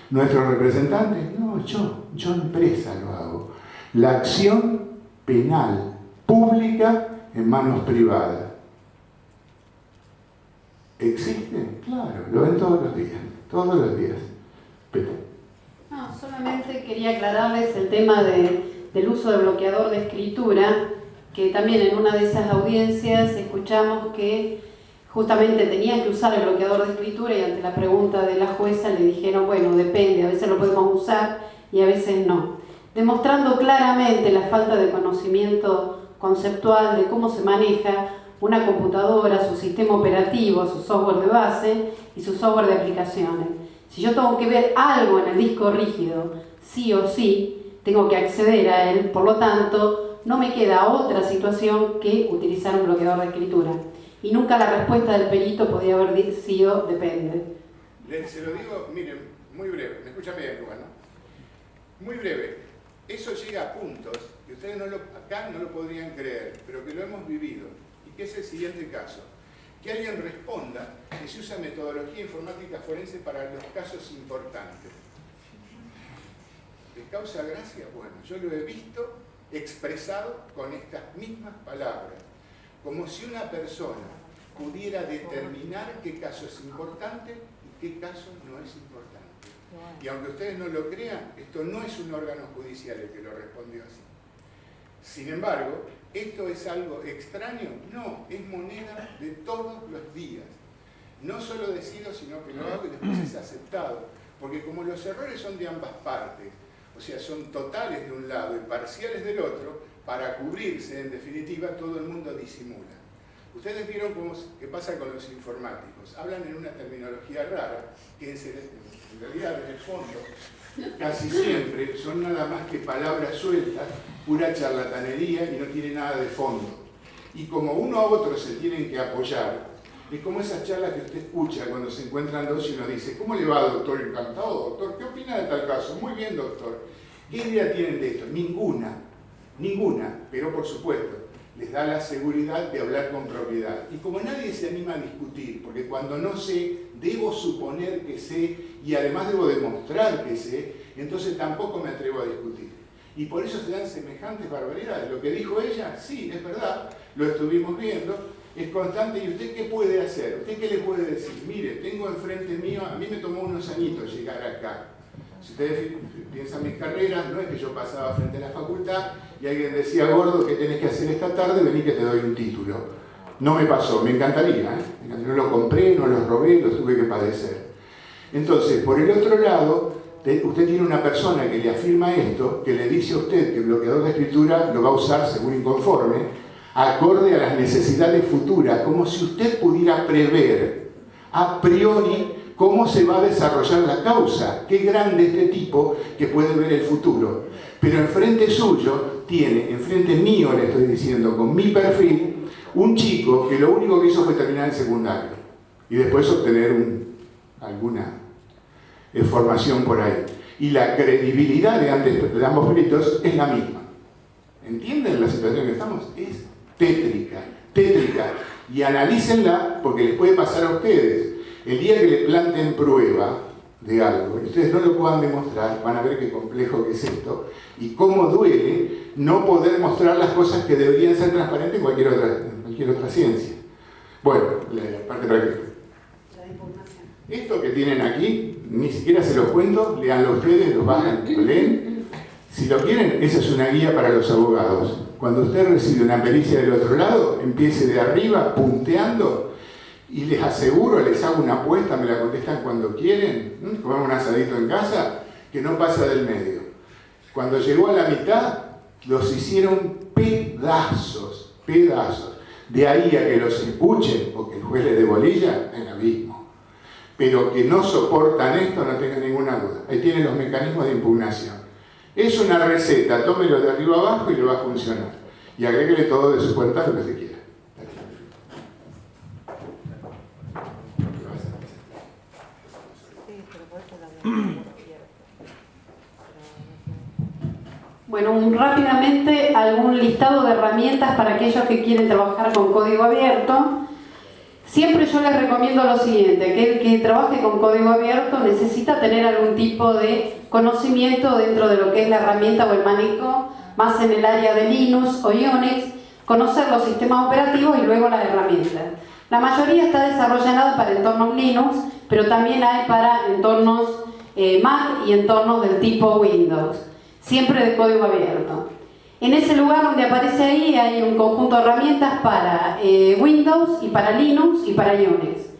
¿Nuestros representantes? No, yo empresa lo hago. La acción penal pública en manos privadas. ¿Existe? Claro, lo ven todos los días. No, solamente quería aclararles el tema del uso del bloqueador de escritura, que también en una de esas audiencias escuchamos que justamente tenían que usar el bloqueador de escritura y ante la pregunta de la jueza le dijeron, bueno, depende, a veces lo podemos usar y a veces no. Demostrando claramente la falta de conocimiento conceptual de cómo se maneja una computadora, su sistema operativo, su software de base y su software de aplicaciones. Si yo tengo que ver algo en el disco rígido, sí o sí, tengo que acceder a él, por lo tanto, no me queda otra situación que utilizar un bloqueador de escritura. Y nunca la respuesta del perito podía haber sido depende. Se lo digo, miren, muy breve, me escuchan bien, ¿no? Muy breve. Eso llega a puntos que ustedes acá no lo podrían creer, pero que lo hemos vivido. Y que es el siguiente caso. Que alguien responda que se usa metodología informática forense para los casos importantes. ¿Les causa gracia? Bueno, yo lo he visto expresado con estas mismas palabras. Como si una persona pudiera determinar qué caso es importante y qué caso no es importante. Y aunque ustedes no lo crean, esto no es un órgano judicial el que lo respondió así. Sin embargo, ¿esto es algo extraño? No, es moneda de todos los días. No solo decido, sino que lo hago y después es aceptado. Porque como los errores son de ambas partes, o sea, son totales de un lado y parciales del otro, para cubrirse, en definitiva, todo el mundo disimula. Ustedes vieron qué pasa con los informáticos. Hablan en una terminología rara, que en realidad, en el fondo, casi siempre son nada más que palabras sueltas, pura charlatanería y no tiene nada de fondo. Y como uno a otro se tienen que apoyar, es como esas charlas que usted escucha cuando se encuentran dos y uno dice, ¿cómo le va, doctor? Encantado, doctor. ¿Qué opina de tal caso? Muy bien, doctor. ¿Qué idea tienen de esto? Ninguna, pero por supuesto, les da la seguridad de hablar con propiedad. Y como nadie se anima a discutir, porque cuando no sé, debo suponer que sé, y además debo demostrar que sé, entonces tampoco me atrevo a discutir. Y por eso se dan semejantes barbaridades. Lo que dijo ella, sí, es verdad, lo estuvimos viendo, es constante. ¿Y usted qué puede hacer? ¿Usted qué le puede decir? Mire, tengo enfrente mío, a mí me tomó unos añitos llegar acá. Si ustedes piensan mis carreras, no es que yo pasaba frente a la facultad y alguien decía, gordo, ¿qué tenés que hacer esta tarde? Vení que te doy un título. No me pasó, me encantaría, no lo compré, no lo robé, lo tuve que padecer. Entonces, por el otro lado, usted tiene una persona que le afirma esto, que le dice a usted que el bloqueador de escritura lo va a usar según inconforme, acorde a las necesidades futuras, como si usted pudiera prever a priori cómo se va a desarrollar la causa. Qué grande este tipo que puede ver el futuro. Pero enfrente suyo tiene, enfrente mío le estoy diciendo, con mi perfil, un chico que lo único que hizo fue terminar el secundario y después obtener alguna formación por ahí. Y la credibilidad de ambos peritos es la misma. ¿Entienden la situación que estamos? Es tétrica. Y analícenla porque les puede pasar a ustedes. El día que le planten prueba, de algo, y ustedes no lo puedan demostrar, van a ver qué complejo que es esto, y cómo duele no poder mostrar las cosas que deberían ser transparentes en cualquier otra ciencia. Bueno, la parte práctica. Esto que tienen aquí, ni siquiera se los cuento, leanlo ustedes, lo bajan, lo leen. Si lo quieren, esa es una guía para los abogados. Cuando usted recibe una pericia del otro lado, empiece de arriba, punteando, y les aseguro, les hago una apuesta, me la contestan cuando quieren, comemos un asadito en casa, que no pasa del medio. Cuando llegó a la mitad, los hicieron pedazos, pedazos. De ahí a que los escuchen, porque el juez les dé bolilla, el abismo. Pero que no soportan esto, no tengan ninguna duda. Ahí tienen los mecanismos de impugnación. Es una receta, tómelo de arriba abajo y le va a funcionar. Y agréguele todo de su cuenta lo que se quiera. Bueno, rápidamente algún listado de herramientas para aquellos que quieren trabajar con código abierto. Siempre yo les recomiendo lo siguiente, que el que trabaje con código abierto necesita tener algún tipo de conocimiento dentro de lo que es la herramienta o el manejo, más en el área de Linux o Unix, conocer los sistemas operativos y luego las herramientas. La mayoría está desarrollada para entornos Linux, pero también hay para entornos Mac y entornos del tipo Windows, siempre de código abierto. En ese lugar donde aparece ahí hay un conjunto de herramientas para Windows y para Linux y para Unix.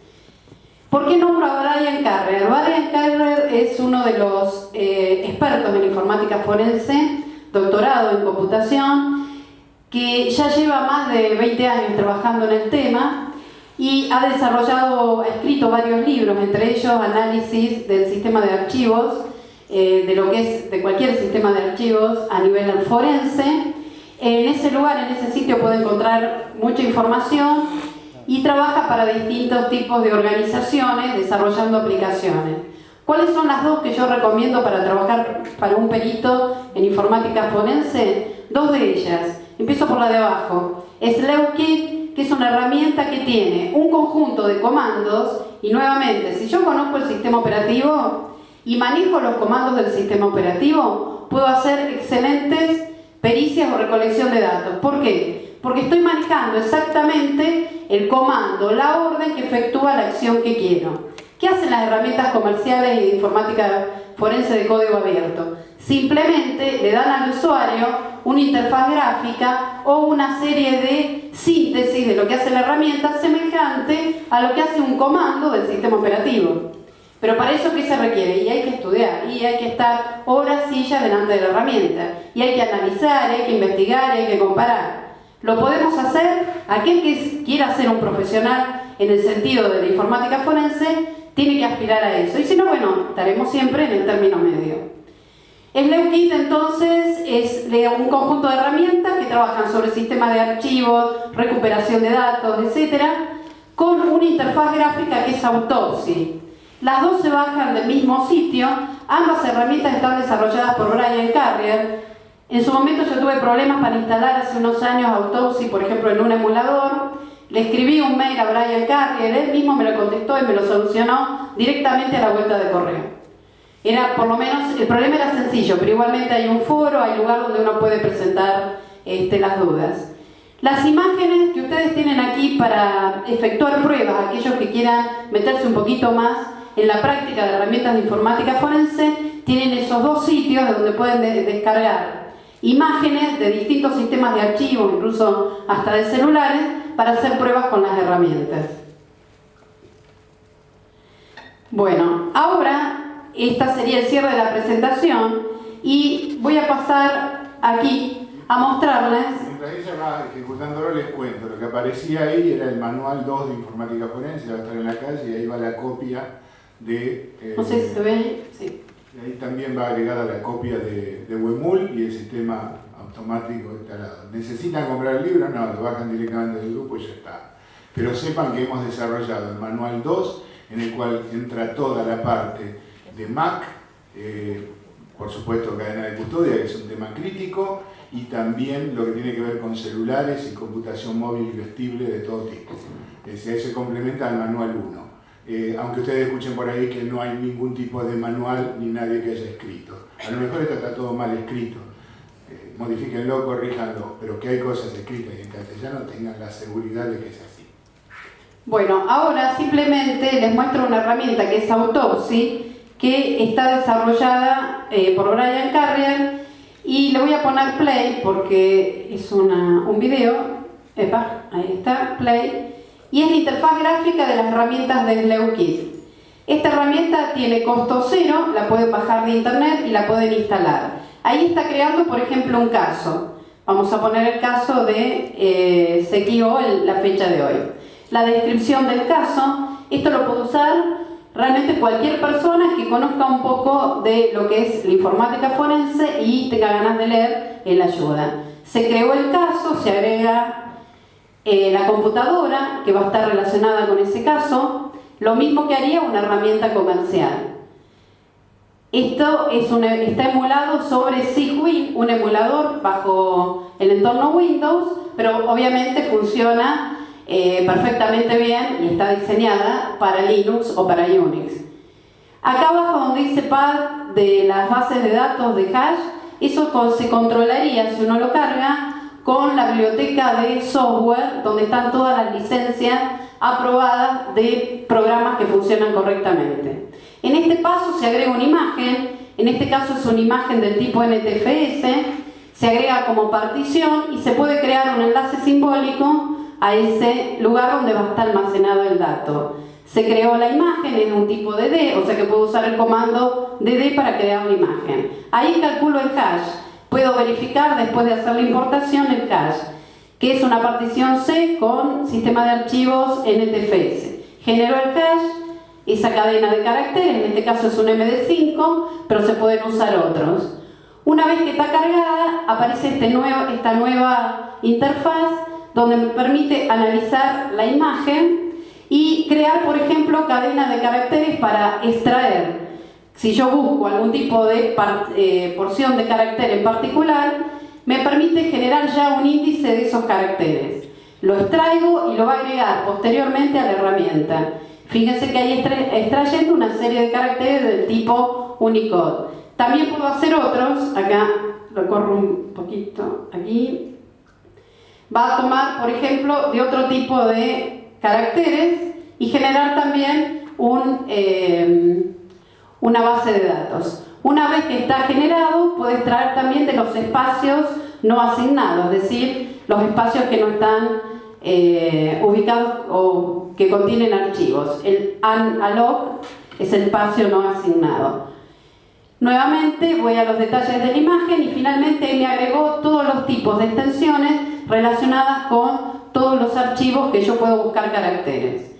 ¿Por qué nombro a Brian Carrier? Brian Carrier es uno de los expertos en informática forense, doctorado en computación, que ya lleva más de 20 años trabajando en el tema y ha escrito varios libros, entre ellos análisis del sistema de archivos, de cualquier sistema de archivos a nivel forense. En ese lugar, en ese sitio puede encontrar mucha información y trabaja para distintos tipos de organizaciones desarrollando aplicaciones. ¿Cuáles son las dos que yo recomiendo para trabajar para un perito en informática forense? Dos de ellas. Empiezo por la de abajo. Sleukit, que es una herramienta que tiene un conjunto de comandos y nuevamente, si yo conozco el sistema operativo y manejo los comandos del sistema operativo, puedo hacer excelentes pericias o recolección de datos. ¿Por qué? Porque estoy manejando exactamente el comando, la orden que efectúa la acción que quiero. ¿Qué hacen las herramientas comerciales y de informática forense de código abierto? Simplemente le dan al usuario una interfaz gráfica o una serie de síntesis de lo que hace la herramienta semejante a lo que hace un comando del sistema operativo. Pero para eso, ¿qué se requiere? Y hay que estudiar, y hay que estar horas sillas delante de la herramienta, y hay que analizar, hay que investigar, y hay que comparar. Lo podemos hacer, aquel que quiera ser un profesional en el sentido de la informática forense, tiene que aspirar a eso. Y si no, bueno, estaremos siempre en el término medio. Sleukit entonces es un conjunto de herramientas que trabajan sobre sistemas de archivos, recuperación de datos, etc., con una interfaz gráfica que es Autopsy. Las dos se bajan del mismo sitio, ambas herramientas están desarrolladas por Brian Carrier. En su momento yo tuve problemas para instalar hace unos años Autopsy, por ejemplo, en un emulador. Le escribí un mail a Brian Carrier, él mismo me lo contestó y me lo solucionó directamente a la vuelta de correo. Por lo menos, el problema era sencillo, pero igualmente hay un foro, hay lugar donde uno puede presentar las dudas. Las imágenes que ustedes tienen aquí para efectuar pruebas, aquellos que quieran meterse un poquito más en la práctica de herramientas de informática forense, tienen esos dos sitios de donde pueden descargar imágenes de distintos sistemas de archivos, incluso hasta de celulares, para hacer pruebas con las herramientas. Bueno, ahora esta sería el cierre de la presentación y voy a pasar aquí a mostrarles. Mientras ella va ejecutándolo, les cuento. Lo que aparecía ahí era el manual 2 de informática forense, va a estar en la calle y ahí va la copia de... no sé si se ve ahí, sí. Y ahí también va agregada la copia de WEMUL y el sistema automático instalado. ¿Necesitan comprar el libro? No, lo bajan directamente del grupo y ya está. Pero sepan que hemos desarrollado el manual 2, en el cual entra toda la parte de Mac, por supuesto cadena de custodia, que es un tema crítico, y también lo que tiene que ver con celulares y computación móvil y vestible de todo tipo. Eso se complementa al manual 1. aunque ustedes escuchen por ahí que no hay ningún tipo de manual ni nadie que haya escrito. A lo mejor está todo mal escrito, modifíquenlo, corríjanlo, pero que hay cosas escritas y en castellano tengan la seguridad de que es así. Bueno, ahora simplemente les muestro una herramienta que es Autopsy, que está desarrollada por Brian Carrier, y le voy a poner play porque es un video. Epa, ahí está, play, y es la interfaz gráfica de las herramientas de SleuKit. Esta herramienta tiene costo cero, la pueden bajar de internet y la pueden instalar. Ahí está creando, por ejemplo, un caso. Vamos a poner el caso de Sekio, la fecha de hoy. La descripción del caso, esto lo puede usar realmente cualquier persona que conozca un poco de lo que es la informática forense y tenga ganas de leer, él ayuda. Se creó el caso, se agrega la computadora que va a estar relacionada con ese caso, lo mismo que haría una herramienta comercial. Esto está emulado sobre Cygwin, un emulador bajo el entorno Windows, pero obviamente funciona perfectamente bien y está diseñada para Linux o para Unix. Acá abajo donde dice pad de las bases de datos de hash, eso se controlaría si uno lo carga con la biblioteca de software donde están todas las licencias aprobadas de programas que funcionan correctamente. En este paso se agrega una imagen, en este caso es una imagen del tipo NTFS, se agrega como partición y se puede crear un enlace simbólico a ese lugar donde va a estar almacenado el dato. Se creó la imagen en un tipo DD, o sea que puedo usar el comando DD para crear la imagen. Ahí calculo el hash. Puedo verificar después de hacer la importación el hash, que es una partición C con sistema de archivos NTFS. Generó el hash, esa cadena de caracteres, en este caso es un MD5, pero se pueden usar otros. Una vez que está cargada, aparece esta nueva interfaz donde me permite analizar la imagen y crear, por ejemplo, cadenas de caracteres para extraer. Si yo busco algún tipo de porción de carácter en particular, me permite generar ya un índice de esos caracteres. Lo extraigo y lo va a agregar posteriormente a la herramienta. Fíjense que ahí extrayendo una serie de caracteres del tipo Unicode. También puedo hacer otros, acá lo corro un poquito aquí. Va a tomar, por ejemplo, de otro tipo de caracteres y generar también una base de datos. Una vez que está generado, puede extraer también de los espacios no asignados, es decir, los espacios que no están ubicados o que contienen archivos. El unalloc es el espacio no asignado. Nuevamente voy a los detalles de la imagen y finalmente me agregó todos los tipos de extensiones relacionadas con todos los archivos que yo puedo buscar caracteres.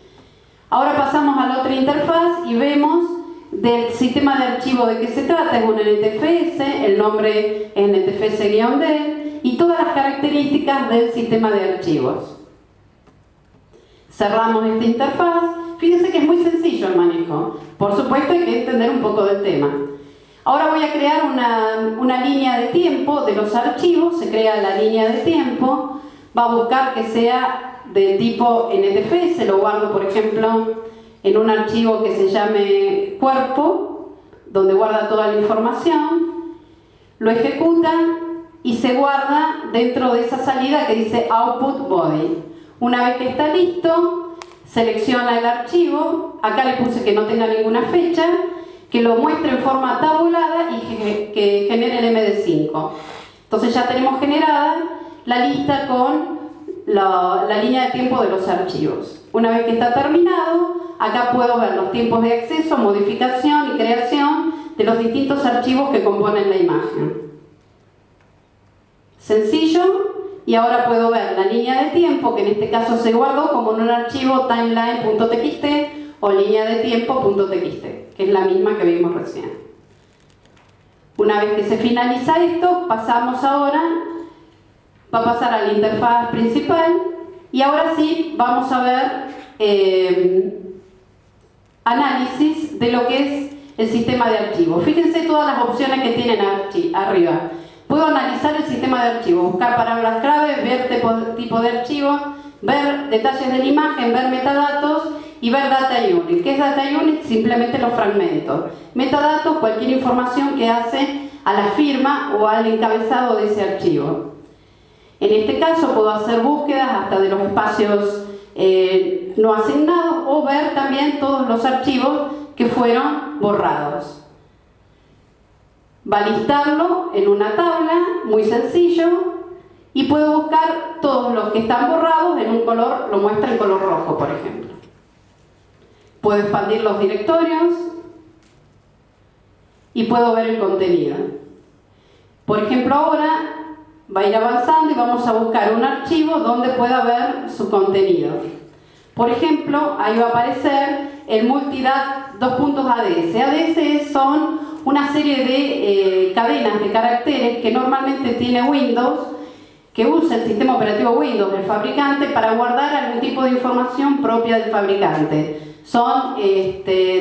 Ahora pasamos a la otra interfaz y vemos del sistema de archivo de qué se trata. Es un NTFS, el nombre es NTFS-D y todas las características del sistema de archivos. Cerramos esta interfaz. Fíjense que es muy sencillo el manejo. Por supuesto hay que entender un poco del tema. Ahora voy a crear una línea de tiempo de los archivos. Se crea la línea de tiempo. Va a buscar que sea del tipo NTFS. Lo guardo, por ejemplo, en un archivo que se llame cuerpo, donde guarda toda la información. Lo ejecuta y se guarda dentro de esa salida que dice Output Body. Una vez que está listo, selecciona el archivo. Acá le puse que no tenga ninguna fecha, que lo muestre en forma tabulada y que genere el MD5. Entonces ya tenemos generada la lista con la línea de tiempo de los archivos. Una vez que está terminado, acá puedo ver los tiempos de acceso, modificación y creación de los distintos archivos que componen la imagen. Sencillo. Y ahora puedo ver la línea de tiempo, que en este caso se guardó como en un archivo timeline.txt o línea de tiempo.txt, que es la misma que vimos recién. Una vez que se finaliza esto, pasamos ahora, va a pasar a la interfaz principal y ahora sí vamos a ver análisis de lo que es el sistema de archivos. Fíjense todas las opciones que tienen arriba. Puedo analizar el sistema de archivos, buscar palabras clave, ver tipo de archivo, ver detalles de la imagen, ver metadatos y ver Data Unit. ¿Qué es Data Unit? Simplemente los fragmentos. Metadatos, cualquier información que hace a la firma o al encabezado de ese archivo. En este caso puedo hacer búsquedas hasta de los espacios no asignados o ver también todos los archivos que fueron borrados. Va a listarlo en una tabla, muy sencillo, y puedo buscar todos los que están borrados en un color, lo muestra en color rojo, por ejemplo. Puedo expandir los directorios y puedo ver el contenido. Por ejemplo, ahora va a ir avanzando y vamos a buscar un archivo donde pueda ver su contenido. Por ejemplo, ahí va a aparecer el multidat 2.ads. ADS son una serie de cadenas de caracteres que normalmente tiene Windows, que usa el sistema operativo Windows del fabricante para guardar algún tipo de información propia del fabricante. Son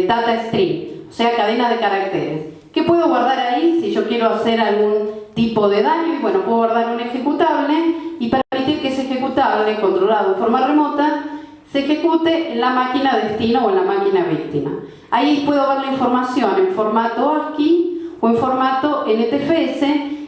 data stream, o sea, cadena de caracteres. ¿Qué puedo guardar ahí si yo quiero hacer algún tipo de daño? Y bueno, puedo guardar un ejecutable y permitir que ese ejecutable, controlado de forma remota, se ejecute en la máquina destino o en la máquina víctima. Ahí puedo ver la información en formato ASCII o en formato NTFS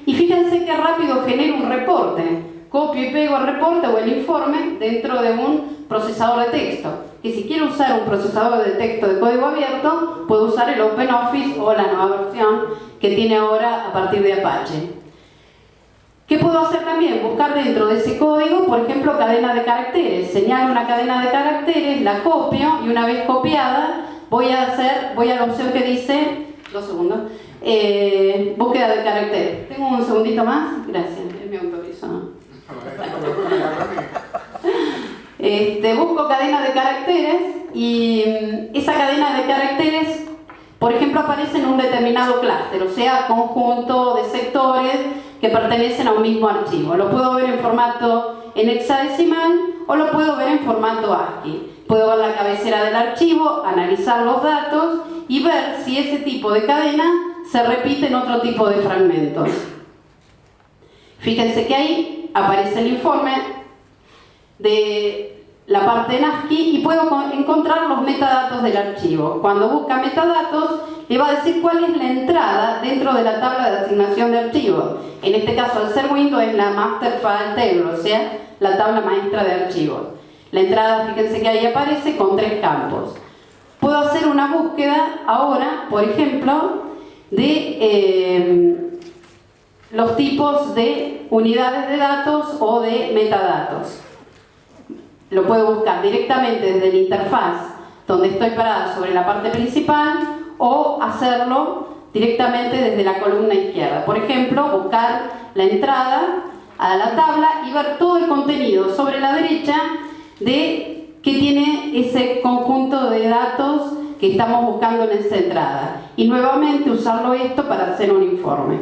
y fíjense qué rápido genera un reporte. Copio y pego el reporte o el informe dentro de un procesador de texto. Que si quiero usar un procesador de texto de código abierto, puedo usar el OpenOffice o la nueva versión que tiene ahora a partir de Apache. ¿Qué puedo hacer también? Buscar dentro de ese código, por ejemplo, cadena de caracteres. Señalo una cadena de caracteres, la copio y una vez copiada voy a la opción que dice, búsqueda de caracteres. ¿Tengo un segundito más? Gracias, él me autorizó. Busco cadena de caracteres y esa cadena de caracteres, por ejemplo, aparece en un determinado clúster, o sea, conjunto de sectores que pertenecen a un mismo archivo. Lo puedo ver en formato en hexadecimal o lo puedo ver en formato ASCII. Puedo ver la cabecera del archivo, analizar los datos y ver si ese tipo de cadena se repite en otro tipo de fragmentos. Fíjense que ahí aparece el informe de la parte en ASCII y puedo encontrar los metadatos del archivo. Cuando busca metadatos, le va a decir cuál es la entrada dentro de la tabla de asignación de archivos. En este caso, al ser Windows, es la Master File Table, o sea, la tabla maestra de archivos. La entrada, fíjense que ahí aparece con 3 campos. Puedo hacer una búsqueda ahora, por ejemplo, de los tipos de unidades de datos o de metadatos. Lo puedo buscar directamente desde la interfaz donde estoy parada sobre la parte principal o hacerlo directamente desde la columna izquierda. Por ejemplo, buscar la entrada a la tabla y ver todo el contenido sobre la derecha de que tiene ese conjunto de datos que estamos buscando en esa entrada. Y nuevamente usarlo esto para hacer un informe.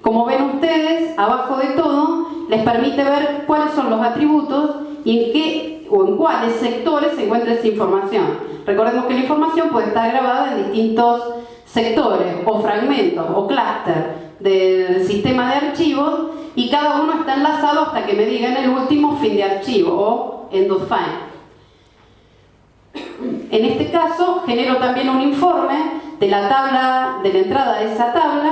Como ven ustedes, abajo de todo les permite ver cuáles son los atributos y en qué o en cuáles sectores se encuentra esa información. Recordemos que la información puede estar grabada en distintos sectores o fragmentos o clúster del sistema de archivos y cada uno está enlazado hasta que me digan el último fin de archivo o end of file. En este caso genero también un informe de la tabla, de la entrada a esa tabla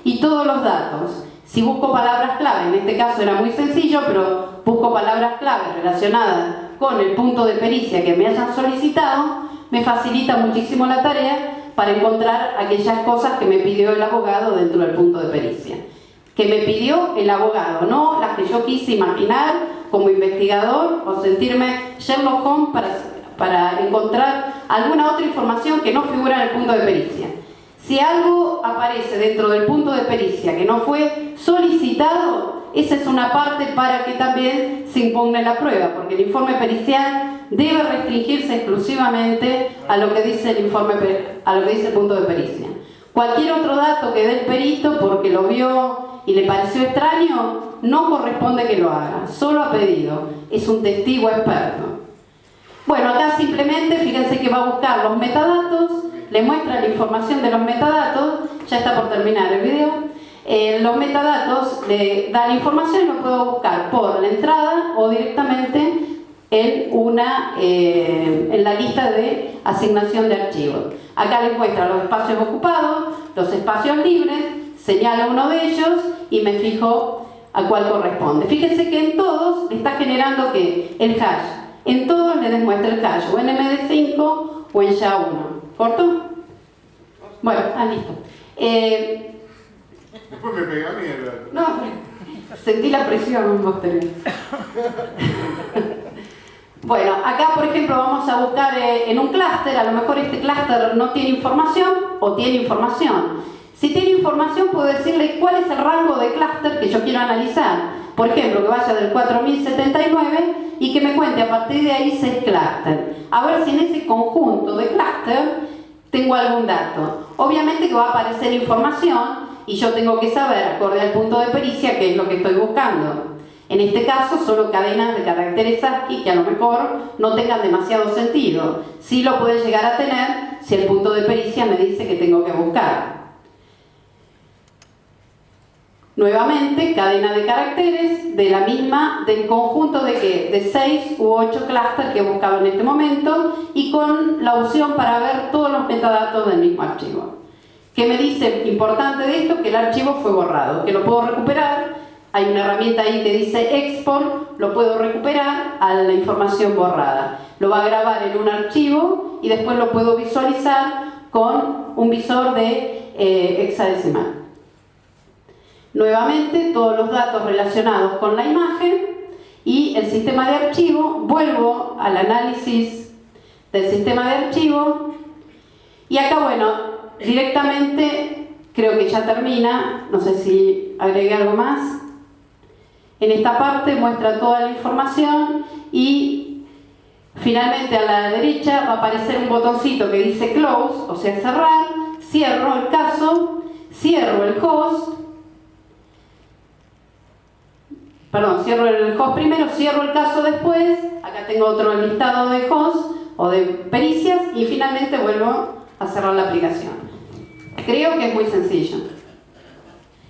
y todos los datos. Si busco palabras clave, en este caso era muy sencillo, pero busco palabras clave relacionadas con el punto de pericia que me hayan solicitado, me facilita muchísimo la tarea para encontrar aquellas cosas que me pidió el abogado dentro del punto de pericia. Que me pidió el abogado, no las que yo quise imaginar como investigador o sentirme Sherlock Holmes para encontrar alguna otra información que no figura en el punto de pericia. Si algo aparece dentro del punto de pericia que no fue solicitado, esa es una parte para que también se impugne la prueba, porque el informe pericial debe restringirse exclusivamente a lo que dice el informe, a lo que dice el punto de pericia. Cualquier otro dato que dé el perito porque lo vio y le pareció extraño, no corresponde que lo haga, solo a pedido. Es un testigo experto. Bueno, acá simplemente fíjense que va a buscar los metadatos, le muestra la información de los metadatos, ya está por terminar el video. Los metadatos le da la información y lo puedo buscar por la entrada o directamente en la lista de asignación de archivos. Acá les muestra los espacios ocupados, los espacios libres, señalo uno de ellos y me fijo a cuál corresponde. Fíjense que en todos está generando que el hash, en todos les demuestra el hash, o en MD5 o en SHA-1. ¿Corto? Bueno, listo. Después me pega mierda. No, sentí la presión vos tenés. Bueno, acá por ejemplo vamos a buscar en un clúster, a lo mejor este clúster no tiene información o tiene información. Si tiene información puedo decirle cuál es el rango de clúster que yo quiero analizar. Por ejemplo, que vaya del 4079 y que me cuente a partir de ahí 6 clústeres. A ver si en ese conjunto de clúster tengo algún dato. Obviamente que va a aparecer información y yo tengo que saber, acorde al punto de pericia, qué es lo que estoy buscando. En este caso, solo cadenas de caracteres ASCII que a lo mejor no tengan demasiado sentido. Sí lo pueden llegar a tener si el punto de pericia me dice que tengo que buscar. Nuevamente, cadena de caracteres de la misma, del conjunto de ¿qué? De 6 u 8 clústeres que he buscado en este momento y con la opción para ver todos los metadatos del mismo archivo. ¿Qué me dice importante de esto? Que el archivo fue borrado, que lo puedo recuperar. Hay una herramienta ahí que dice export, lo puedo recuperar a la información borrada. Lo va a grabar en un archivo y después lo puedo visualizar con un visor de hexadecimal. Nuevamente, todos los datos relacionados con la imagen y el sistema de archivo. Vuelvo al análisis del sistema de archivo y acá, bueno, directamente creo que ya termina. No sé si agregué algo más. En esta parte muestra toda la información y finalmente a la derecha va a aparecer un botoncito que dice close, o sea cerrar. Cierro el caso, cierro el host. Perdón, cierro el host primero, cierro el caso después. Acá tengo otro listado de hosts o de pericias y finalmente vuelvo a cerrar la aplicación. Creo que es muy sencillo.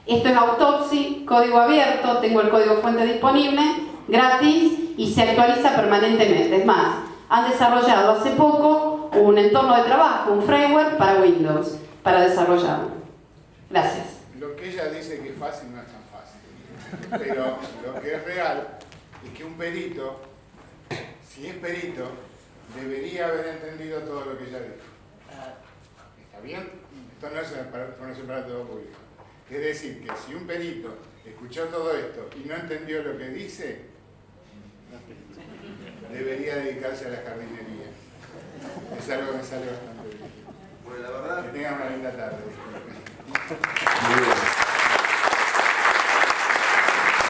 Esto es Autopsy, código abierto, tengo el código fuente disponible, gratis y se actualiza permanentemente. Es más, han desarrollado hace poco un entorno de trabajo, un framework para Windows, para desarrollarlo. Gracias. Lo que ella dice que es fácil no es tan fácil. Pero lo que es real es que un perito, si es perito, debería haber entendido todo lo que ella dijo. ¿Está bien? Esto no es una información para todo público. Es decir, que si un perito escuchó todo esto y no entendió lo que dice, debería dedicarse a la jardinería. Es algo que me sale bastante bien. Bueno, la verdad. Que tengan una linda tarde. Muy bien.